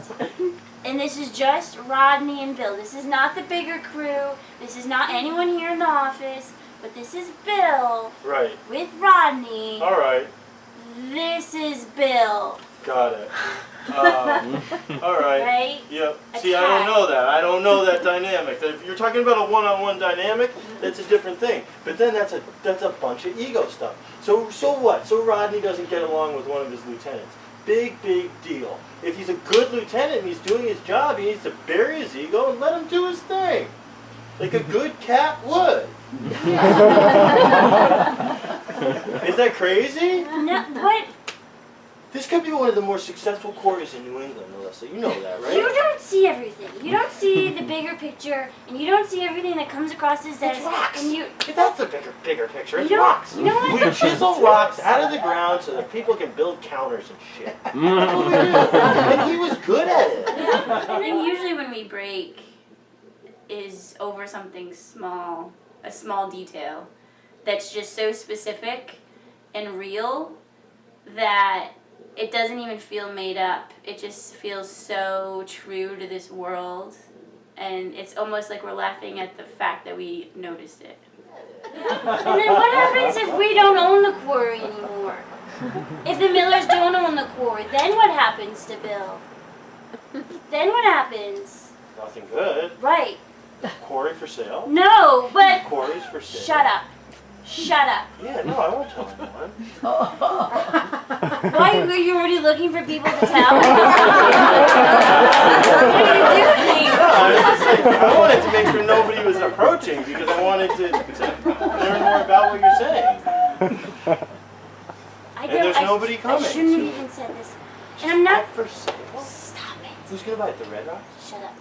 and this is just Rodney and Bill. This is not the bigger crew. This is not anyone here in the office. But this is Bill Right. with Rodney. All right. This is Bill. Got it. All right. Right? Yep. A See, I don't cat. know that. I don't know that dynamic. If you're talking about a one-on-one dynamic, that's a different thing. But then that's a bunch of ego stuff. So what? So Rodney doesn't get along with one of his lieutenants. Big deal. If he's a good lieutenant and he's doing his job, he needs to bury his ego and let him do his thing, like a good cat would. Is that crazy? No, but This could be one of the more successful quarries in New England, Alyssa. You know that, right? you don't see everything. You don't see the bigger picture, and you don't see everything that comes across his desk. It's rocks. And you, That's the bigger picture. It's You don't- rocks. you know what? We chisel rocks out of the ground so that people can build counters and shit. That's what we do. And he was good at it. and then usually when we break is over something small, a small detail that's just so specific and real that it doesn't even feel made up. It just feels so true to this world, and it's almost like we're laughing at the fact that we noticed it. And then what happens if we don't own the quarry anymore? If the Millers don't own the quarry, then what happens to Bill? Then what happens? Nothing good. Right. Quarry for sale. No, but Quarries for sale. shut up. Shut up. Yeah, no, I won't tell anyone. Why are you already looking for people to tell? What are you doing? No, I wanted to make sure nobody was approaching because I wanted to learn more about what you're saying. And there's nobody coming. I shouldn't have even said this. And I'm not. For sale. Stop it. Who's gonna buy it? The Red Rocks? Shut up.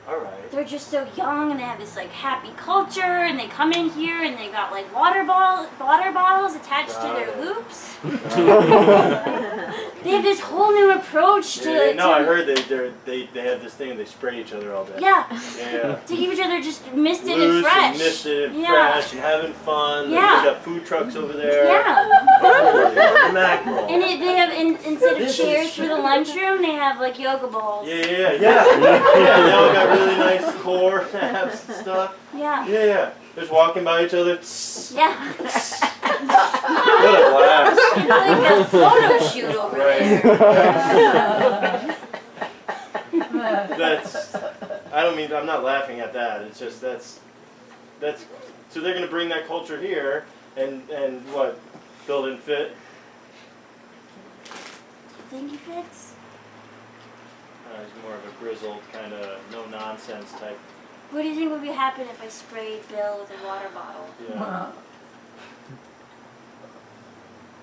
All right. They're just so young and they have this like happy culture and they come in here and they got like water bottles attached to Got their it. hoops. They have this whole new approach to. Yeah, no, I heard they have this thing. They spray each other all day. Yeah. Yeah. To keep each other just misted Loose and fresh. and misted and Yeah. fresh and having fun. Yeah. They got food trucks over there. Yeah. Mackerel. And they have instead of This chairs is for the lunchroom, they have like yoga balls. Yeah. Yeah, they all got really nice core abs and stuff. Yeah. Yeah. Just walking by each other. Yeah. What a blast. It's like a photo shoot over Right. there. I'm not laughing at that. It's just that's so they're gonna bring that culture here and what? Build and fit. Think he fits? He's more of a grizzled kind of no nonsense type. What do you think would be happen if I sprayed Bill with a water bottle? Yeah.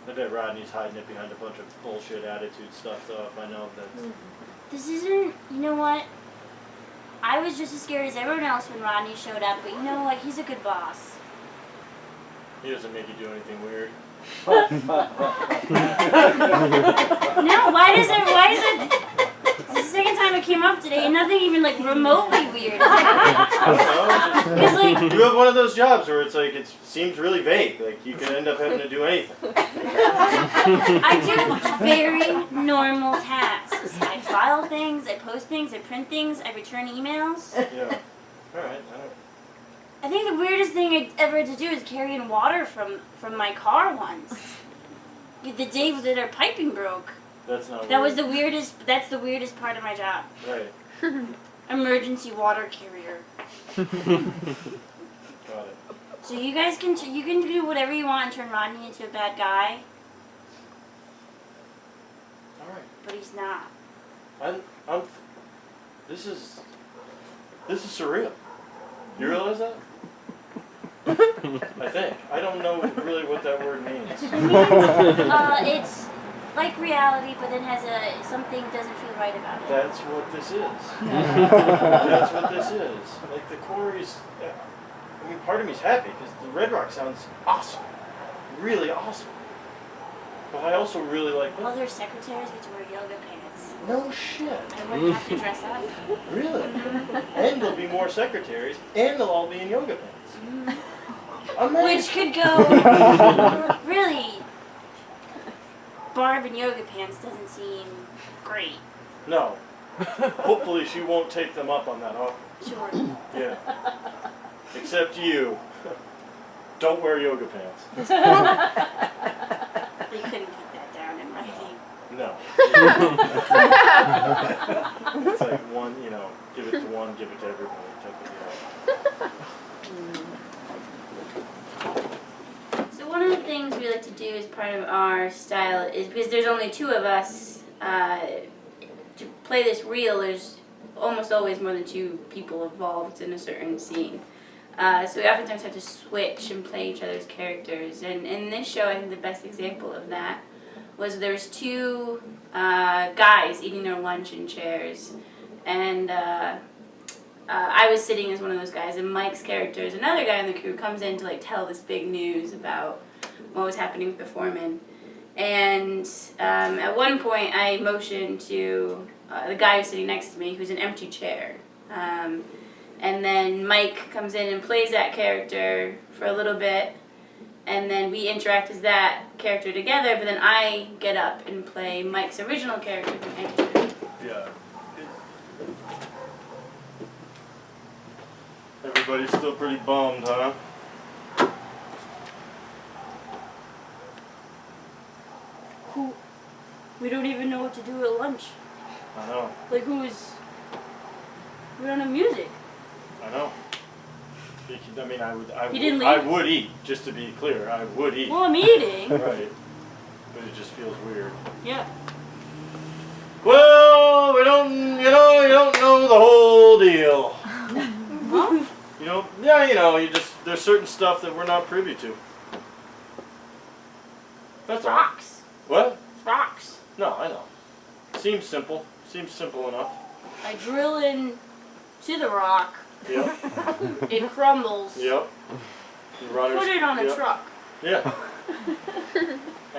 I bet Rodney's hiding it behind a bunch of bullshit attitude stuff though, if I know that. This isn't, you know what? I was just as scared as everyone else when Rodney showed up, but you know what? He's a good boss. He doesn't make you do anything weird. No, why does it? It's the second time it came up today, and nothing even like remotely weird. I don't know, Because like, you have one of those jobs where it's like it seems really vague. Like you can end up having to do anything. I do very normal tasks. I file things, I post things, I print things, I return emails. Yeah. All right. I think the weirdest thing I ever had to do is carry in water from my car once. The day that our piping broke. That's not. That weird. was the weirdest. That's the weirdest part of my job. Right. Emergency water carrier. Got it. So you guys can do whatever you want and turn Rodney into a bad guy, All right. but he's not. I'm. This is surreal. You realize that? I think. I don't know really what that word means. It's like reality, but then has something doesn't feel right about it. That's what this is. That's what this is. Like the Quarry's. I mean, part of me's happy because the Red Rock sounds awesome, really awesome. But I also really like All this. their secretaries get to wear yoga pants. No shit. I wouldn't have to dress up. Really? And there'll be more secretaries, and they'll all be in yoga pants. Amazing. Which could go really. Barb in yoga pants doesn't seem great. No. Hopefully she won't take them up on that offer. Sure. Yeah. Except you. Don't wear yoga pants. They couldn't keep that down in writing. No. It's like one, give it to one, give it to everybody type of deal. So one of the things we like to do as part of our style is, because there's only two of us, to play this reel, there's almost always more than two people involved in a certain scene. So we oftentimes have to switch and play each other's characters. And in this show, I think the best example of that was there was two guys eating their lunch in chairs. And I was sitting as one of those guys, and Mike's character is another guy in the crew, comes in to tell this big news about what was happening with the foreman. And at one point, I motioned to the guy who's sitting next to me, who's an empty chair. And then Mike comes in and plays that character for a little bit, and then we interact as that character together, but then I get up and play Mike's original character from Anchorage. Yeah. Everybody's still pretty bummed, huh? We don't even know what to do at lunch. I know. We don't have music. I know. I mean, You didn't I leave? would eat, just to be clear. I would eat. Well, I'm eating. Right. But it just feels weird. Yeah. Well, you don't know the whole deal. Huh? There's certain stuff that we're not privy to. That's all. Rocks. What? Rocks. No, I know. Seems simple. Seems simple enough. I drill in to the rock. Yep. It crumbles. Yep. You runners, Put it on a yep. truck. Yeah.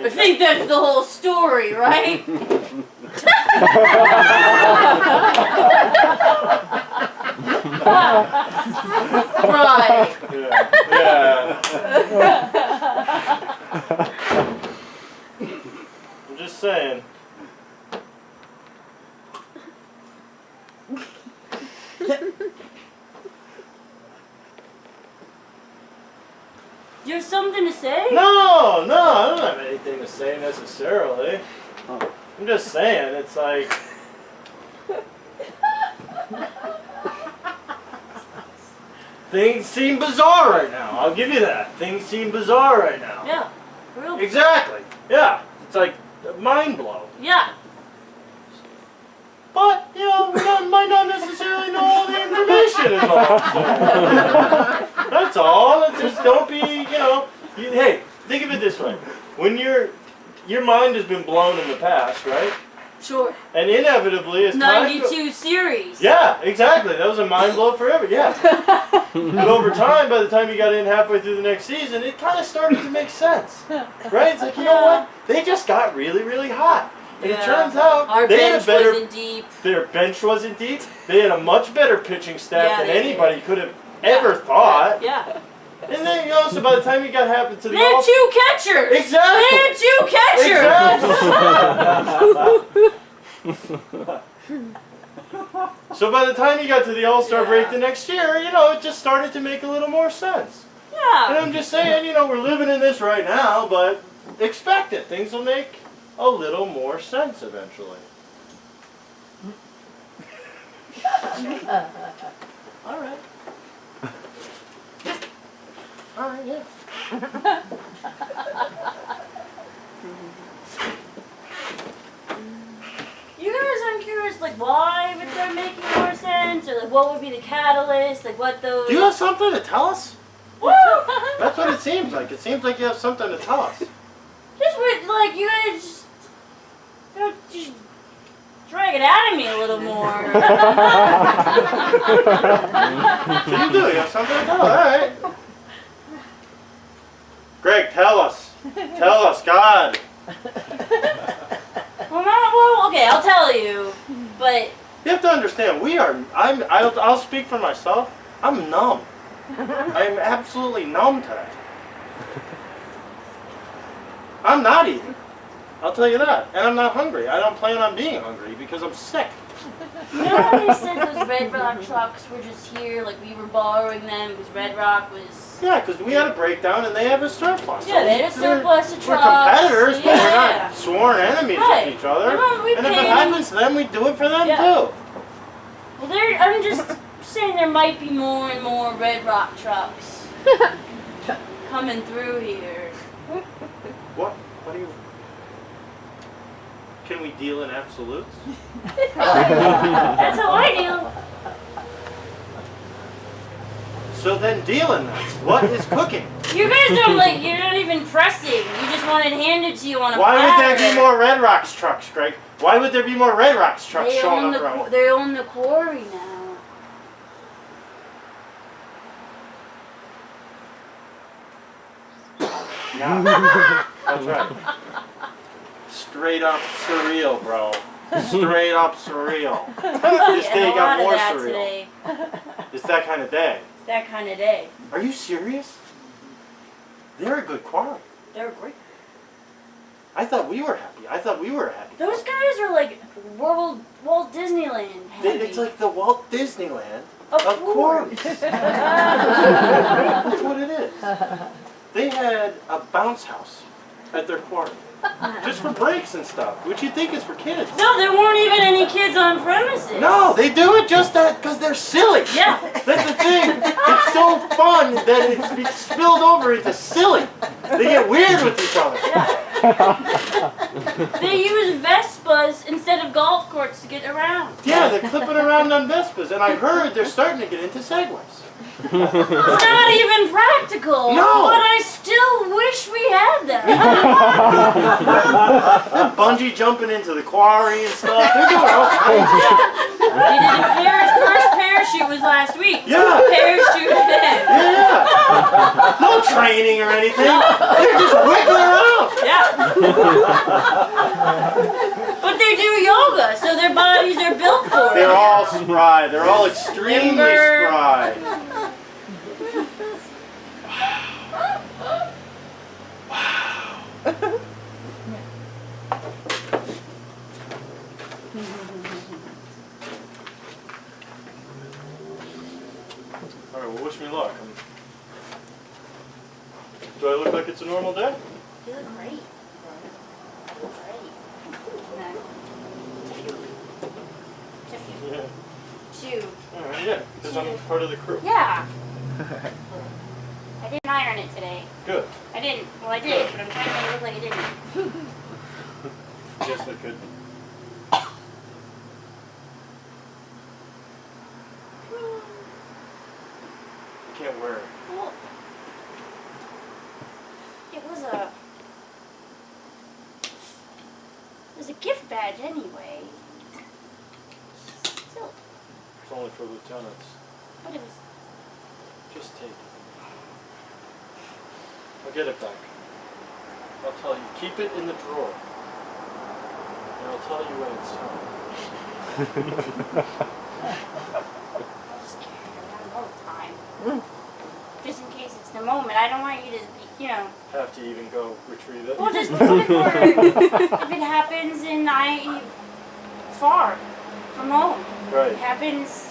I think that's the whole story, right? Right. Yeah. I'm just saying. You have something to say? No, I don't have anything to say necessarily. I'm just saying, it's like. Things seem bizarre right now. I'll give you that. Things seem bizarre right now. Yeah. Real. Exactly. Yeah. It's like mind blow. Yeah. But, you know, we might not necessarily know all the information involved. So, that's all. It's just don't be, you know. Hey, think of it this way. When your mind has been blown in the past, right? Sure. And inevitably, as time 92 series. Yeah, exactly. That was a mind blow forever. Yeah. But over time, by the time you got in halfway through the next season, it kind of started to make sense, right? It's like, you know what? They just got really, really hot. And it turns out our they had bench a better. wasn't deep. Their bench wasn't deep. They had a much better pitching staff than they anybody could have ever thought. Yeah. And then, you know, so by the time you got half into the They had 2 catchers. Exactly. They had 2 catchers. Exactly. So by the time you got to the All-Star break the next year, you know, it just started to make a little more sense. And Yeah. I'm just saying, you know, we're living in this right now, but expect it. Things will make a little more sense eventually. All right. All right, yeah. You guys, I'm curious, like, why would start making more sense, or like, what would be the catalyst, like, what those. Do you have something to tell us? Woo! That's what it seems like. It seems like you have something to tell us. Just with, like, you guys just, you know, just drag it out of me a little more. So you do. You have something to tell us. All right. Greg, tell us. Tell us, God. Well, okay, I'll tell you, but You have to understand, I'll speak for myself. I'm numb. I'm absolutely numb today. I'm not eating. I'll tell you that. And I'm not hungry. I don't plan on being hungry because I'm sick. you know how they said those Red Rock trucks were just here, like we were borrowing them because Red Rock was. Yeah, because we had a breakdown and they have a surplus. Yeah, they had a surplus of We're trucks. competitors, but we're Yeah. not sworn enemies Right. with each other. Well, we And if paid it them. happens to them, we do it for them Yeah. too. Well, I'm just saying there might be more and more Red Rock trucks coming through here. What do you... Can we deal in absolutes? That's how I deal. So then deal in that. What is cooking? You guys don't you're not even pressing. You just want it handed to you on a Why would platter. there be more Red Rocks trucks, Greg? Why would there be more Red Rocks trucks They showing own up around? they own the quarry now. Yeah, that's right. Straight up surreal, bro. Straight up surreal. This And day a lot got of more that surreal. today. It's that kind of day. It's that kind of day. Are you serious? They're a good quarry. They're great. I thought we were happy. I thought we were happy. Those guys are like Walt Disneyland heavy. It's like the Walt Disneyland Of of quarries. That's what it is. They had a bounce house at their quarry. Just for breaks and stuff, which you think is for kids. No, there weren't even any kids on premises. No, they do it just because they're silly. Yeah. That's the thing. It's so fun that it's spilled over into silly. They get weird with each other. They use Vespas instead of golf courts to get around. Yeah, they're clipping around on Vespas, and I heard they're starting to get into Segways. It's not even practical. No. But I still wish we had them. They're bungee jumping into the quarry and stuff. They're doing all kinds of shit. We did first parachute was last week. Yeah. Parachute then. Yeah. No training or anything. They're just whipping around. Yeah. But they do yoga, so their bodies are built for it. They're all spry. They're all extremely Limber. spry. All right, well, wish me luck. Do I look like it's a normal day? You look great. You look great. Yeah. Two. All right, yeah, because I'm part of the crew. Yeah. I didn't iron it today. Good. I didn't. Well, I did, but I'm trying to make it look like I didn't. Yes, I could. Can't wear it. Well, it was a gift badge anyway. Still, It's only for lieutenants. but it was. Just take it. I'll get it back. I'll tell you. Keep it in the drawer. And I'll tell you when it's time. I'll just carry it around all the time. Just in case it's the moment. I don't want you to, Have to even go retrieve it. Well, just put it where if it happens and I far from home. Right. It happens.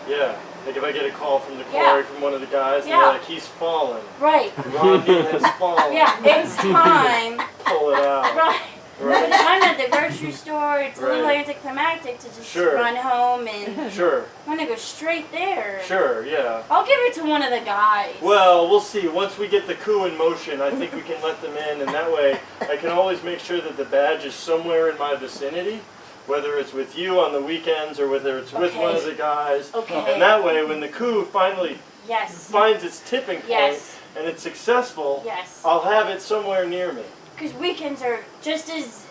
Yeah. Like if I get a call from the quarry from one of the guys, and Yeah. they're like, he's fallen. Right. Rodney has fallen. Yeah, it's time. Pull it out. Right. But Right. if I'm at the grocery store, it's a little Right. anticlimactic to just Sure. run home and Sure. I'm gonna go straight there. Sure, yeah. I'll give it to one of the guys. Well, we'll see. Once we get the coup in motion, I think we can let them in, and that way I can always make sure that the badge is somewhere in my vicinity, whether it's with you on the weekends or whether it's with one of the guys. Okay. And that way, when the coup finally Yes. finds its tipping point Yes. and it's successful, Yes. I'll have it somewhere near me. Because weekends are just as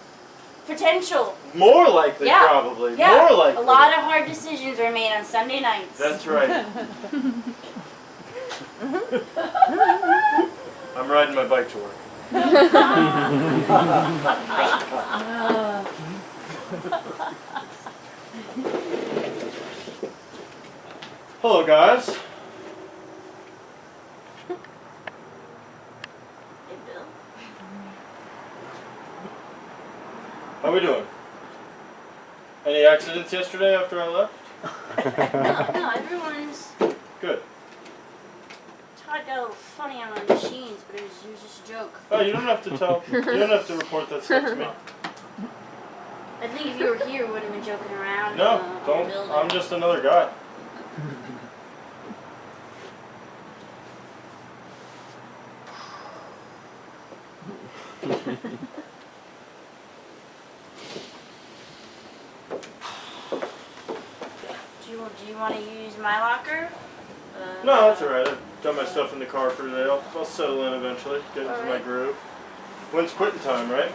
potential. More likely, Yeah. probably. Yeah. More likely. A lot of hard decisions are made on Sunday nights. That's right. I'm riding my bike to work. Hello, guys. Hey, Bill. How we doing? Any accidents yesterday after I left? No, everyone's. Good. Todd got a little funny on the machines, but it was just a joke. Oh, you don't have to tell. You don't have to report that stuff to me. I think if you were here, we would have been joking around. No, on the don't. building. I'm just another guy. Do you want to use my locker? No, that's alright. I've got my stuff in the car for today. I'll settle in eventually. Get into my Alright. groove. When's quitting time, right?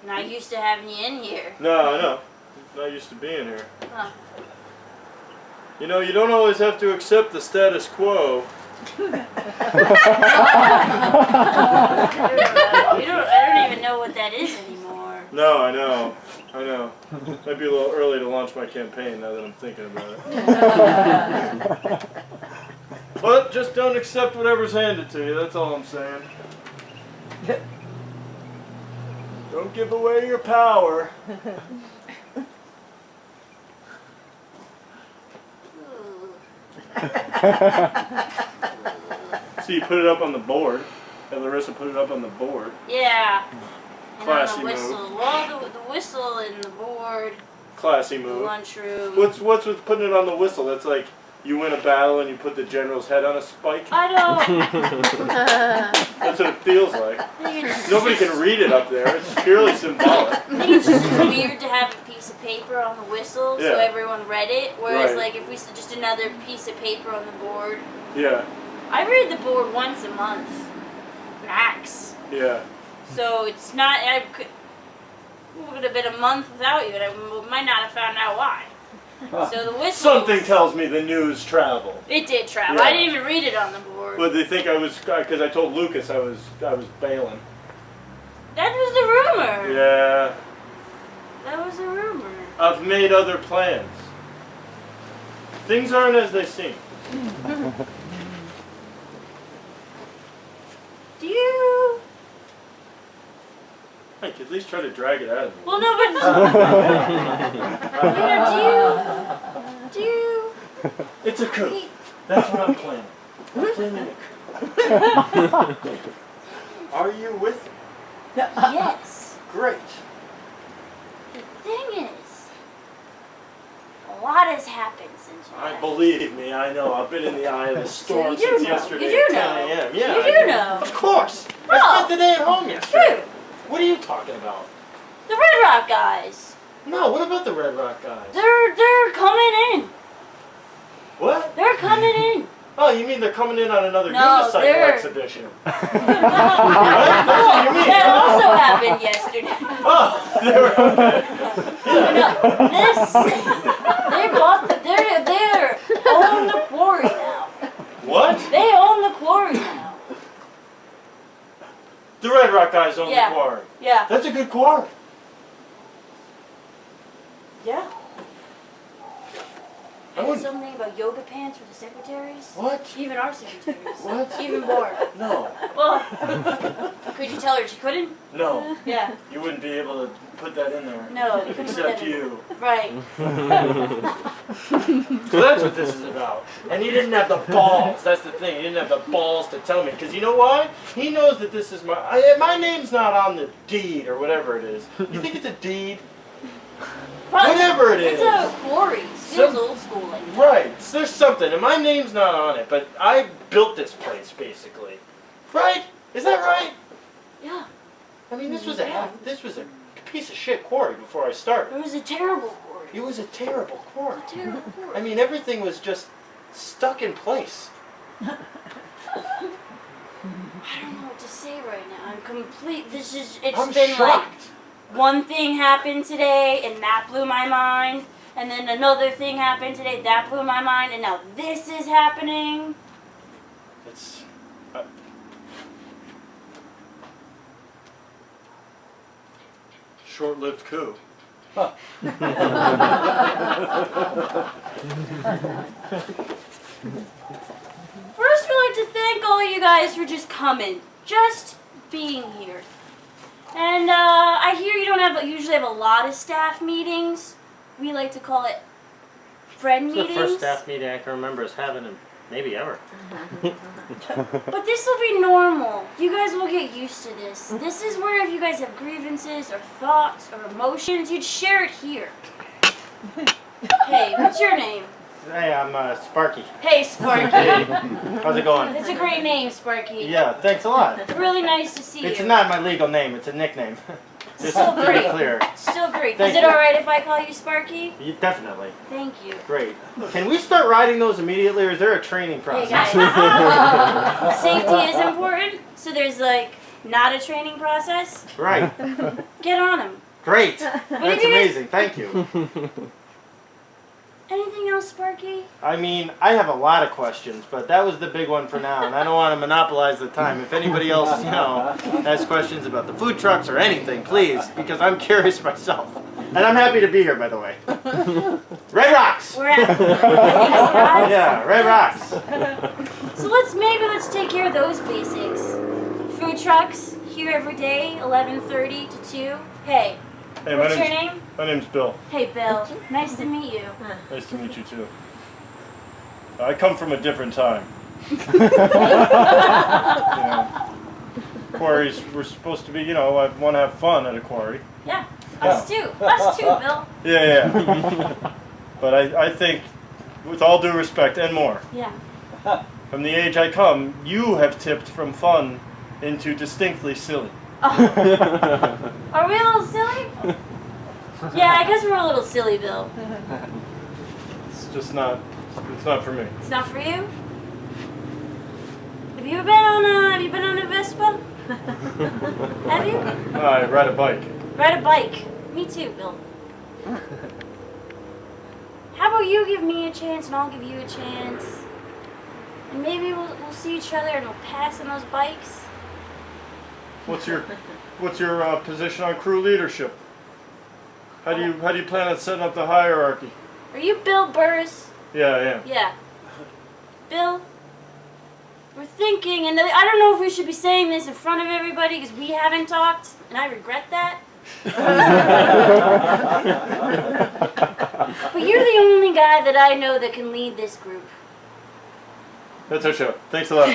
Not used to having you in here. No, I know. Not used to being here. Huh. You know, you don't always have to accept the status quo. I don't even know what that is anymore. No, I know. I know. Might be a little early to launch my campaign now that I'm thinking about it. But just don't accept whatever's handed to you, that's all I'm saying. Don't give away your power. Ooh. See, you put it up on the board. And Larissa put it up on the board. Yeah. And Classy on the whistle. move. Well, the whistle and the board, Classy the move. lunchroom. What's with putting it on the whistle? That's like you win a battle and you put the general's head on a spike. I don't. That's what it feels like. I think it's Nobody can read it up there. It's purely symbolic. I think it's just weird to have a piece of paper on the whistle so Yeah. everyone read it. Whereas, Right. like, if we said just another piece of paper on the board, Yeah, I read the board once a month, max. yeah. So it's not. It would have been a month without you, and I might not have found out why. So the whistles. Something tells me the news traveled. It did travel. Yeah. I didn't even read it on the board. But they think I was, because I told Lucas I was bailing. That was the rumor. Yeah. That was a rumor. I've made other plans. Things aren't as they seem. Do you? I could at least try to drag it out of me. Well, no, but do you? It's a coup. That's what I'm planning. I'm planning a coup. Are you with me? Yes. Great. The thing is, a lot has happened since you left. Believe me, I know. I've been in the eye of the storm you do since know. yesterday You do at 10 know. a.m. Yeah, You do know. Of course. I Oh. spent the day at home yesterday. True. What are you talking about? The Red Rock guys. No, what about the Red Rock guys? They're coming in. What? They're coming in. Oh, you mean they're coming in on another No, unicycle they're- exhibition? Right? That's what you mean. That also happened yesterday. Oh, they were okay. No, this they bought the they're own the quarry now. What? They own the quarry now. The Red Rock guys own Yeah. the quarry. Yeah. That's a good quarry. Yeah. I And wouldn't. something about yoga pants for the secretaries. What? Even our secretaries. What? Even more. No. Well, could you tell her she couldn't? No. Yeah. You wouldn't be able to put that in there. No, you couldn't put Except that in. you. Right. So that's what this is about. And he didn't have the balls. That's the thing. He didn't have the balls to tell me. Because you know why? He knows that this is my name's not on the deed or whatever it is. You think it's a deed? Well, Whatever it it's is. a quarry. Feels Some- old school like that. Right. So there's something. And my name's not on it. But I built this place, basically. Right? Is that right? Yeah. I mean, this was a piece of shit quarry before I started. It was a terrible quarry. It was a terrible quarry. Terrible quarry. I mean, everything was just stuck in place. I don't know what to say right now. I'm complete. It's I'm been shocked. like one thing happened today and that blew my mind. And then another thing happened today, that blew my mind. And now this is happening. It's. Short-lived coup. First, we'd like to thank all you guys for just coming, just being here. And I hear you don't usually have a lot of staff meetings. We like to call it friend It's the meetings. first staff meeting I can remember us having in maybe ever. But this will be normal. You guys will get used to this. This is where if you guys have grievances or thoughts or emotions, you'd share it here. Hey, what's your name? Hey, I'm Sparky. Hey, Sparky. Hey, how's it going? It's a great name, Sparky. Yeah, thanks a lot. It's really nice to see It's you. not my legal name, it's a nickname. Just Still to be great. clear. Still great. Thank Is it you. alright if I call you Sparky? Definitely. Thank you. Great. Can we start riding those immediately or is there a training Hey process? guys. Safety is important, so there's like not a training process. Right. Get on them. Great. What That's have you guys- amazing. Thank you. Anything else, Sparky? I mean, I have a lot of questions, but that was the big one for now, and I don't want to monopolize the time. If anybody else, has questions about the food trucks or anything, please, because I'm curious myself. And I'm happy to be here, by the way. Red Rocks! We're at Thanks, guys. Yeah, Red Rocks. So let's take care of those basics. Food trucks here every day, 11:30 to 2. Hey, Hey, what's your name? my name's Bill. Hey, Bill. Nice to meet you. Nice to meet you too. I come from a different time. Quarries were supposed to be, I want to have fun at a quarry. Yeah, us too. Us too, Bill. Yeah. But I think, with all due respect and more, Yeah. from the age I come, you have tipped from fun into distinctly silly. Are we a little silly? Yeah, I guess we're a little silly, Bill. It's just not, it's not for me. It's not for you? Have you been on a Vespa? Have you? I ride a bike. Ride a bike. Me too, Bill. How about you give me a chance and I'll give you a chance. And maybe we'll see each other and we'll pass on those bikes. What's your position on crew leadership? How do you plan on setting up the hierarchy? Are you Bill Burris? Yeah, I am. Yeah. Bill, we're thinking, and I don't know if we should be saying this in front of everybody because we haven't talked, and I regret that. But you're the only guy that I know that can lead this group. That's our show. Thanks a lot.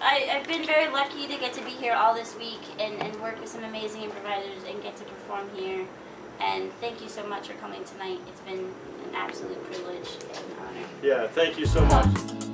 I've been very lucky to get to be here all this week and work with some amazing improvisers and get to perform here. And thank you so much for coming tonight. It's been an absolute privilege and honor. Yeah, thank you so much.